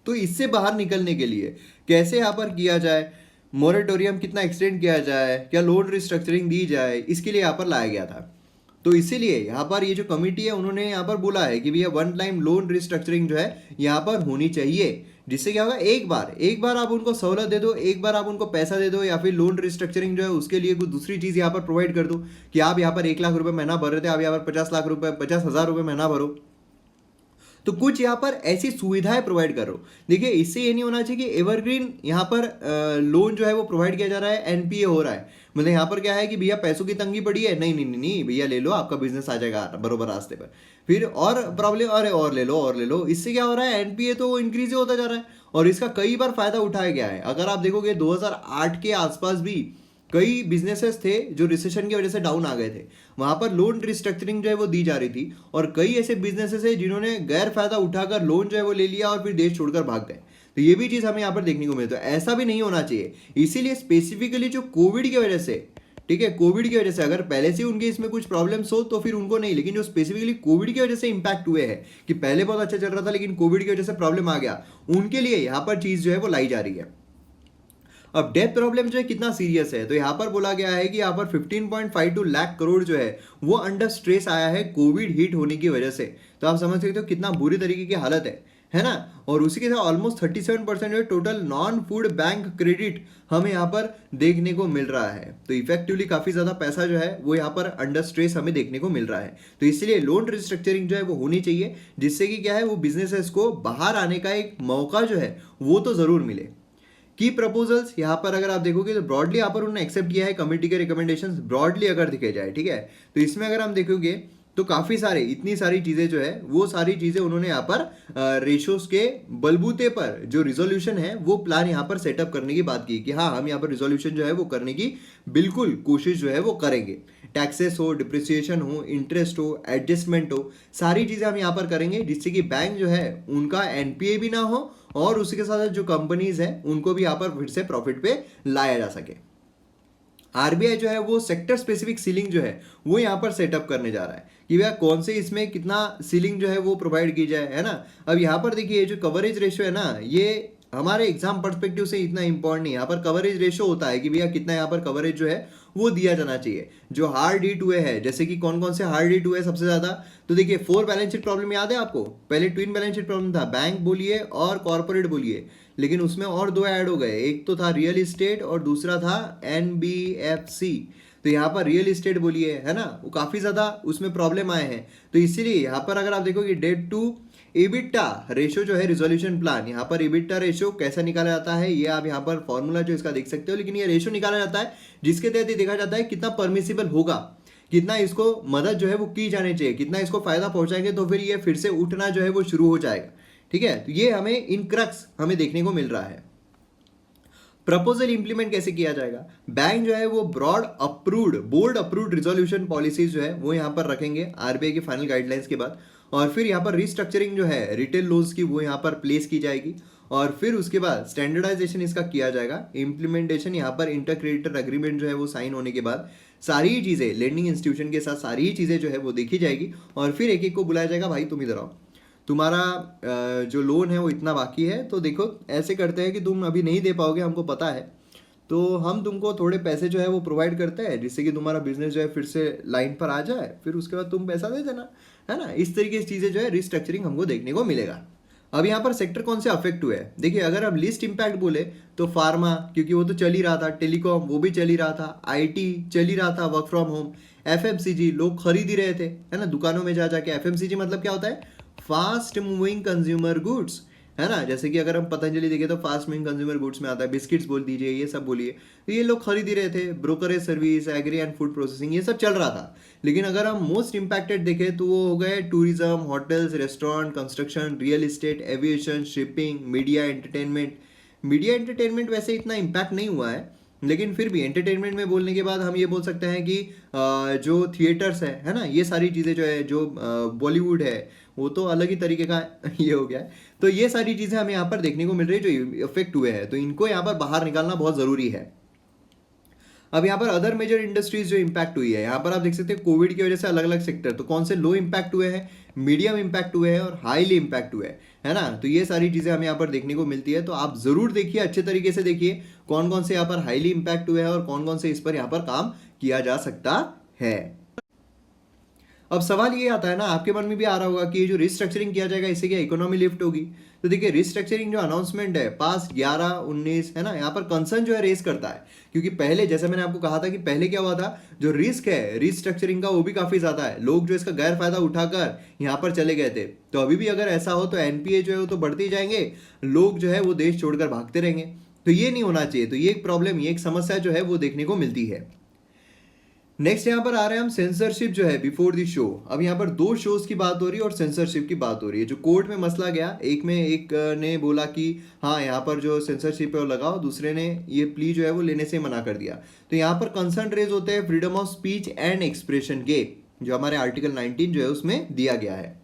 तो इससे बाहर निकलने के लिए कैसे यहाँ पर किया जाए, मोरेटोरियम कितना एक्सटेंड किया जाए, क्या लोन रिस्ट्रक्चरिंग दी जाए, इसके लिए यहाँ पर लाया गया था। तो इसीलिए यहाँ पर ये जो कमेटी है उन्होंने यहाँ पर बोला है कि भैया वन टाइम लोन रिस्ट्रक्चरिंग जो है यहाँ पर होनी चाहिए। जिससे क्या होगा, एक बार आप उनको सहूलत दे दो, एक बार आप उनको पैसा दे दो, या फिर लोन रिस्ट्रक्चरिंग जो है उसके लिए कुछ दूसरी चीज़ यहाँ पर प्रोवाइड कर दो कि आप यहाँ पर 1 लाख रुपए महीना भर रहे थे, आप यहाँ पर 50 लाख रुपए 50,000 रुपये महीना भरो। तो कुछ यहाँ पर ऐसी सुविधाएं प्रोवाइड करो। देखिए इससे ये नहीं होना चाहिए कि एवरग्रीन यहाँ पर लोन जो है वो प्रोवाइड किया जा रहा है, एनपीए हो रहा है। मतलब यहाँ पर क्या है कि भैया पैसों की तंगी पड़ी है, नहीं नहीं नहीं भैया ले लो, आपका बिजनेस आ जाएगा बरोबर रास्ते पर। फिर और प्रॉब्लम, अरे और ले लो और ले लो, इससे क्या हो रहा है, एनपीए तो इंक्रीज होता जा रहा है और इसका कई बार फायदा उठाया गया है। अगर आप देखोगे 2008 के आसपास भी कई बिजनेसेस थे जो रिसेशन की वजह से डाउन आ गए थे, वहां पर लोन रिस्ट्रक्चरिंग जो है वो दी जा रही थी और कई ऐसे बिजनेसेस है जिन्होंने गैर फायदा उठाकर लोन जो है वो ले लिया और फिर देश छोड़कर भाग गए। तो ये भी चीज़ हमें यहाँ पर देखने को मिलती है, ऐसा भी नहीं होना चाहिए। इसीलिए स्पेसिफिकली जो कोविड की वजह से, ठीक है, कोविड की वजह से अगर पहले से उनके इसमें कुछ प्रॉब्लम्स हो तो फिर उनको नहीं, लेकिन जो स्पेसिफिकली कोविड की वजह से इंपैक्ट हुए हैं कि पहले बहुत अच्छा चल रहा था लेकिन कोविड की वजह से प्रॉब्लम आ गया, उनके लिए यहाँ पर चीज़ जो है वो लाई जा रही है। अब डेथ प्रॉब्लम जो है कितना सीरियस है, तो यहाँ पर बोला गया है कि यहाँ पर 15.52 लाख करोड़ जो है वो अंडर स्ट्रेस आया है कोविड हिट होने की वजह से। तो आप समझ सकते हो कितना बुरी तरीके की हालत है ना। और उसी के साथ ऑलमोस्ट 37% जो total non food bank credit हमें यहाँ पर देखने को मिल रहा है। तो इफेक्टिवली काफ़ी ज़्यादा पैसा जो है वो यहाँ पर अंडर स्ट्रेस हमें देखने को मिल रहा है। तो इसलिए लोन रिस्ट्रक्चरिंग जो है वो होनी चाहिए, जिससे कि क्या है, वो बिजनेसेस को बाहर आने का एक मौका जो है वो तो ज़रूर मिले। की प्रपोजल्स यहाँ पर अगर आप देखोगे तो ब्रॉडली यहाँ पर उन्होंने एक्सेप्ट किया है कमेटी के रिकमेंडेशंस, ब्रॉडली अगर दिखे जाए, ठीक है। तो इसमें अगर हम देखोगे तो काफ़ी सारे, इतनी सारी चीज़ें जो है वो सारी चीज़ें उन्होंने यहाँ पर रेशोज के बलबूते पर जो रिजोल्यूशन है वो प्लान यहाँ पर सेटअप करने की बात की कि हाँ हम यहाँ पर रिजोल्यूशन जो है वो करने की बिल्कुल कोशिश जो है वो करेंगे। टैक्सेस हो, डिप्रिसिएशन हो, इंटरेस्ट हो, एडजस्टमेंट हो, सारी चीज़ें हम यहाँ पर करेंगे जिससे कि बैंक जो है उनका एनपीए भी ना हो और उसके साथ जो कंपनीज हैं उनको भी यहाँ पर फिर से प्रॉफिट पे लाया जा सके। आरबीआई जो है वो सेक्टर स्पेसिफिक सीलिंग जो है वो यहाँ पर सेटअप करने जा रहा है कि भैया कौन से इसमें कितना सीलिंग जो है वो प्रोवाइड की जाए, है ना। अब यहाँ पर देखिए जो कवरेज रेशियो है ना, ये हमारे एग्जाम पर्सपेक्टिव से इतना इंपॉर्टेंट नहीं। यहाँ पर कवरेज रेशियो होता है कि भैया कितना यहाँ पर कवरेज जो है वो दिया जाना चाहिए। जो हार्ड D2A है, जैसे कि कौन कौन से हार्ड D2A सबसे ज़्यादा, तो देखिए 4 बैलेंस शीट प्रॉब्लम याद है आपको, पहले ट्विन बैलेंस शीट प्रॉब्लम था, बैंक बोलिए और कॉर्पोरेट बोलिए, लेकिन उसमें और 2 ऐड हो गए, एक तो था रियल इस्टेट और दूसरा था NBFC। तो यहाँ पर रियल इस्टेट बोलिए, है ना, वो काफ़ी ज़्यादा उसमें प्रॉब्लम आए हैं। तो इसीलिए यहाँ पर अगर आप देखोगे डेट टू इबिटा रेशो जो है रिजोल्यूशन प्लान, यहाँ पर इबिटा रेशो कैसा निकाला जाता है, ये आप यहाँ पर फॉर्मूला जो इसका देख सकते हो, लेकिन ये रेशो निकाला जाता है जिसके तहत ये देखा जाता है कितना परमिसिबल होगा, कितना इसको मदद जो है वो की जानी चाहिए, कितना इसको फायदा पहुंचाएंगे तो फिर ये फिर से उठना जो है वो शुरू हो जाएगा। ठीक है, तो ये हमें इन क्रक्स हमें देखने को मिल रहा है। प्रपोजल इंप्लीमेंट कैसे किया जाएगा, बैंक जो है वो बोर्ड अप्रूव्ड रिजोल्यूशन पॉलिसीज जो है वो यहाँ पर रखेंगे आरबीआई के फाइनल गाइडलाइंस के बाद, और फिर यहाँ पर रिस्ट्रक्चरिंग जो है रिटेल लोन्स की वो यहाँ पर प्लेस की जाएगी, और फिर उसके बाद स्टैंडर्डाइजेशन इसका किया जाएगा। इम्प्लीमेंटेशन यहाँ पर इंटर क्रेडिटर एग्रीमेंट जो है वो साइन होने के बाद सारी ही चीज़ें लेंडिंग इंस्टीट्यूशन के साथ सारी ही चीज़ें जो है वो देखी जाएगी, और फिर एक एक को बुलाया जाएगा, भाई तुम इधर आओ, तुम्हारा जो लोन है वो इतना बाकी है, तो देखो ऐसे करते हैं कि तुम अभी नहीं दे पाओगे, हमको पता है, तो हम तुमको थोड़े पैसे जो है वो प्रोवाइड करते हैं जिससे कि तुम्हारा बिजनेस जो है फिर से लाइन पर आ जाए, फिर उसके बाद तुम पैसा दे देना, है ना। इस तरीके की चीज़ें जो है रिस्ट्रक्चरिंग हमको देखने को मिलेगा। अब यहाँ पर सेक्टर कौन से अफेक्ट हुए हैं, देखिए अगर हम लिस्ट इम्पैक्ट बोले तो फार्मा, क्योंकि वो तो चल ही रहा था, टेलीकॉम वो भी चल ही रहा था, आईटी चल ही रहा था, वर्क फ्रॉम होम, एफएमसीजी लोग खरीद ही रहे थे, है ना, दुकानों में जा जाके। एफएमसीजी मतलब क्या होता है, फास्ट मूविंग कंज्यूमर गुड्स, है ना, जैसे कि अगर हम पतंजलि देखें तो फास्ट मूविंग कंज्यूमर गुड्स में आता है, बिस्किट्स बोल दीजिए, ये सब बोलिए, तो ये लोग खरीद ही रहे थे। Brokerage service, agri and food processing, ये सब चल रहा था। लेकिन अगर हम मोस्ट इंपैक्टेड देखें तो वो हो गए tourism, hotels, restaurant, construction, real estate, aviation, shipping, media entertainment वैसे इतना इम्पैक्ट नहीं हुआ है, लेकिन फिर भी एंटरटेनमेंट में बोलने के बाद हम ये बोल सकते हैं कि जो थिएटर्स है ना, ये सारी चीज़ें जो है, जो बॉलीवुड है वो तो अलग ही तरीके का ये हो गया है, तो ये सारी चीज़ें हमें यहाँ पर देखने को मिल रही है जो इफेक्ट हुए हैं, तो इनको यहाँ पर बाहर निकालना बहुत ज़रूरी है। अब यहाँ पर अदर मेजर इंडस्ट्रीज जो इम्पैक्ट हुई है, यहाँ पर आप देख सकते हैं कोविड की वजह से अलग अलग सेक्टर, तो कौन से लो इम्पैक्ट हुए हैं, मीडियम इम्पैक्ट हुए हैं और हाईली इम्पैक्ट हुए हैं, है ना। तो ये सारी चीज़ें हमें यहाँ पर देखने को मिलती है, तो आप ज़रूर देखिए, अच्छे तरीके से देखिए कौन कौन से यहाँ पर हाईली इम्पैक्ट हुए हैं और कौन कौन से इस पर यहाँ पर काम किया जा सकता है। अब सवाल ये आता है ना, आपके मन में भी आ रहा होगा कि ये जो रिस्ट्रक्चरिंग किया जाएगा इससे क्या इकोनॉमी लिफ्ट होगी, तो देखिए रिस्ट्रक्चरिंग जो अनाउंसमेंट है पास 11-19, है ना, यहाँ पर कंसर्न जो है रेस करता है, क्योंकि पहले जैसे मैंने आपको कहा था कि पहले क्या हुआ था, जो रिस्क है रिस्ट्रक्चरिंग का वो भी काफ़ी ज़्यादा है, लोग जो इसका गैर फायदा उठाकर यहाँ पर चले गए थे। तो अभी भी अगर ऐसा हो तो एनपीए जो है वो तो बढ़ते ही जाएंगे, लोग जो है वो देश छोड़कर भागते रहेंगे, तो ये नहीं होना चाहिए। तो ये एक प्रॉब्लम, ये एक समस्या जो है वो देखने को मिलती है। नेक्स्ट यहाँ पर आ रहे हैं हम सेंसरशिप जो है बिफोर द शो। अब यहाँ पर 2 शोज की बात हो रही है और सेंसरशिप की बात हो रही है। जो कोर्ट में मसला गया, एक ने बोला कि हाँ यहाँ पर जो सेंसरशिप है वो लगाओ, दूसरे ने ये प्ली जो है वो लेने से मना कर दिया। तो यहाँ पर कंसर्न रेज होते हैं freedom of speech and expression के, जो हमारे आर्टिकल 19 जो है उसमें दिया गया है।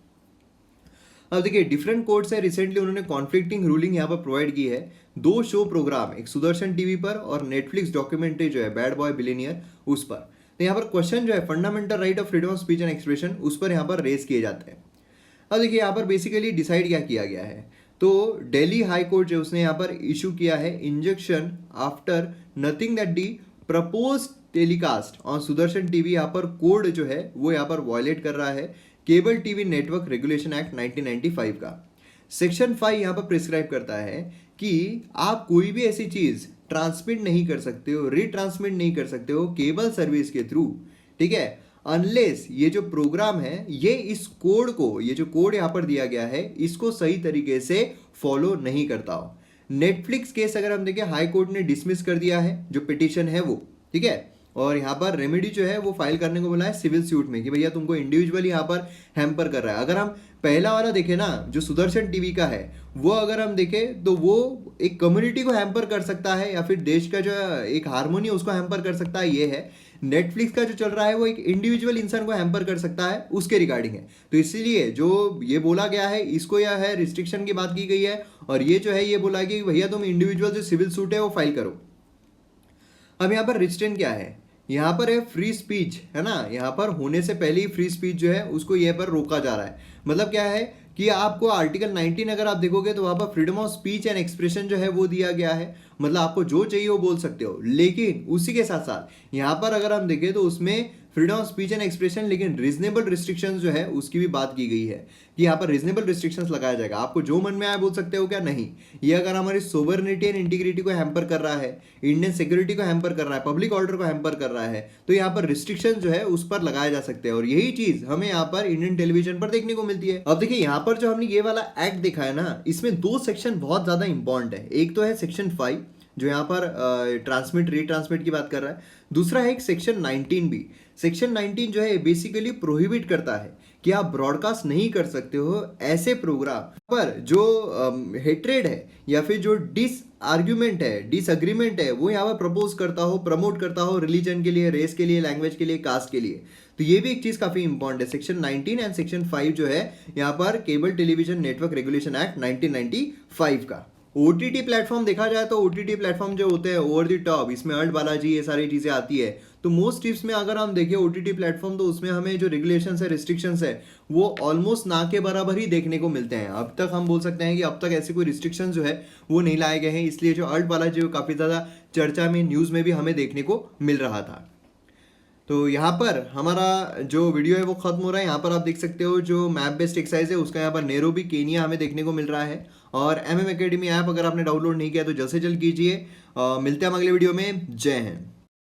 अब देखिए डिफरेंट कोर्ट्स है, रिसेंटली उन्होंने कॉन्फ्लिक्टिंग रूलिंग यहाँ पर प्रोवाइड की है 2 शो प्रोग्राम, एक सुदर्शन टीवी पर और नेटफ्लिक्स डॉक्यूमेंट्री जो है बैड बॉय बिलियनियर उस पर। तो यहाँ पर क्वेश्चन जो है fundamental right of freedom of speech and expression उस पर यहाँ पर रेज किए जाते हैं। अब देखिए यहाँ पर बेसिकली डिसाइड क्या किया गया है, तो दिल्ली हाई कोर्ट जो उसने यहाँ पर इशू किया है injunction after nothing that the propose telecast on Sudarshan TV, यहाँ पर कोड जो है वो यहाँ पर वायलेट कर रहा है cable TV network regulation act 1995 का। सेक्शन 5 यहाँ पर प्रिस्क्राइब करता है कि आप कोई भी ऐसी चीज़ ट्रांसमिट नहीं कर सकते हो, रीट्रांसमिट नहीं कर सकते हो केबल सर्विस के थ्रू, ठीक है, अनलेस ये जो प्रोग्राम है ये इस कोड को, ये जो कोड यहाँ पर दिया गया है इसको सही तरीके से फॉलो नहीं करता हो। नेटफ्लिक्स केस अगर हम देखें, हाई कोर्ट ने डिसमिस कर दिया है जो पिटिशन है वो, ठीक है, और यहाँ पर रेमेडी जो है वो फाइल करने को बोला है सिविल सूट में कि भैया तुमको इंडिविजुअली यहाँ पर हैम्पर कर रहा है। अगर हम पहला वाला देखें ना, जो सुदर्शन टीवी का है, वो अगर हम देखें तो वो एक कम्युनिटी को हैम्पर कर सकता है या फिर देश का जो एक हारमोनी है उसको हैम्पर कर सकता है, ये है। नेटफ्लिक्स का जो चल रहा है वो एक इंडिविजुअल इंसान को हैम्पर कर सकता है, उसके रिगार्डिंग है। तो इसीलिए जो ये बोला गया है इसको यह है रिस्ट्रिक्शन की बात की गई है, और ये जो है ये बोला गया कि भैया तुम इंडिविजुअल जो सिविल सूट है वो फाइल करो। अब यहाँ पर रिस्ट्रेंट क्या है, यहाँ पर है फ्री स्पीच, है ना, यहाँ पर होने से पहले ही फ्री स्पीच जो है उसको ये पर रोका जा रहा है। मतलब क्या है कि आपको आर्टिकल 19 अगर आप देखोगे तो वहाँ पर freedom of speech and expression जो है वो दिया गया है, मतलब आपको जो चाहिए वो बोल सकते हो, लेकिन उसी के साथ साथ यहाँ पर अगर हम देखें तो उसमें freedom of speech and expression लेकिन रीजनेबल रिस्ट्रिक्शंस जो है उसकी भी बात की गई है कि यहाँ पर रीजनेबल रिस्ट्रिक्शंस लगाया जाएगा। आपको जो मन में आए बोल सकते हो क्या, नहीं, ये अगर हमारी सोवरेनिटी एंड इंटीग्रिटी को हैम्पर कर रहा है, इंडियन सिक्योरिटी को हैम्पर कर रहा है, पब्लिक ऑर्डर को हैम्पर कर रहा है, तो यहाँ पर रिस्ट्रिक्शन जो है उस पर लगाए जा सकते हैं। और यही चीज हमें यहाँ पर इंडियन टेलीविजन पर देखने को मिलती है। अब देखिए यहाँ पर जो हमने ये वाला एक्ट देखा है ना, इसमें 2 सेक्शन बहुत ज्यादा इंपॉर्टेंट है। एक तो है सेक्शन 5 जो यहाँ पर ट्रांसमिट रीट्रांसमिट की बात कर रहा है, दूसरा है एक सेक्शन 19 भी। सेक्शन 19 जो है बेसिकली प्रोहिबिट करता है कि आप ब्रॉडकास्ट नहीं कर सकते हो ऐसे प्रोग्राम पर जो हेट्रेड है या फिर जो डिसआर्ग्यूमेंट है, डिसएग्रीमेंट है, वो यहाँ पर प्रपोज करता हो, प्रमोट करता हो रिलीजन के लिए, रेस के लिए, लैंग्वेज के लिए, कास्ट के लिए। तो ये भी एक चीज काफी इंपॉर्टेंट है। सेक्शन 19 एंड सेक्शन 5 जो है यहाँ पर cable television network regulation act 1995 का। ओटीटी प्लेटफॉर्म देखा जाए तो ओटीटी प्लेटफॉर्म जो होते हैं ओवर द टॉप, इसमें अर्ट बालाजी ये सारी चीजें आती है। तो मोस्ट टिप्स में अगर हम देखें ओटीटी प्लेटफॉर्म, तो उसमें हमें जो रेगुलेशंस है, रिस्ट्रिक्शंस है, वो ऑलमोस्ट ना के बराबर ही देखने को मिलते हैं। अब तक हम बोल सकते हैं कि अब तक ऐसे कोई रिस्ट्रिक्शन जो है वो नहीं लाए गए हैं, इसलिए जो अर्ट बालाजी वो काफी ज्यादा चर्चा में, न्यूज में भी हमें देखने को मिल रहा था। तो यहाँ पर हमारा जो वीडियो है वो खत्म हो रहा है। यहाँ पर आप देख सकते हो जो मैप बेस्ड एक्सरसाइज है उसका यहाँ पर नैरोबी केनिया हमें देखने को मिल रहा है। और MM Academy ऐप अगर आपने डाउनलोड नहीं किया तो जल्द से जल्द कीजिए। मिलते हैं हम अगले वीडियो में। जय हिंद।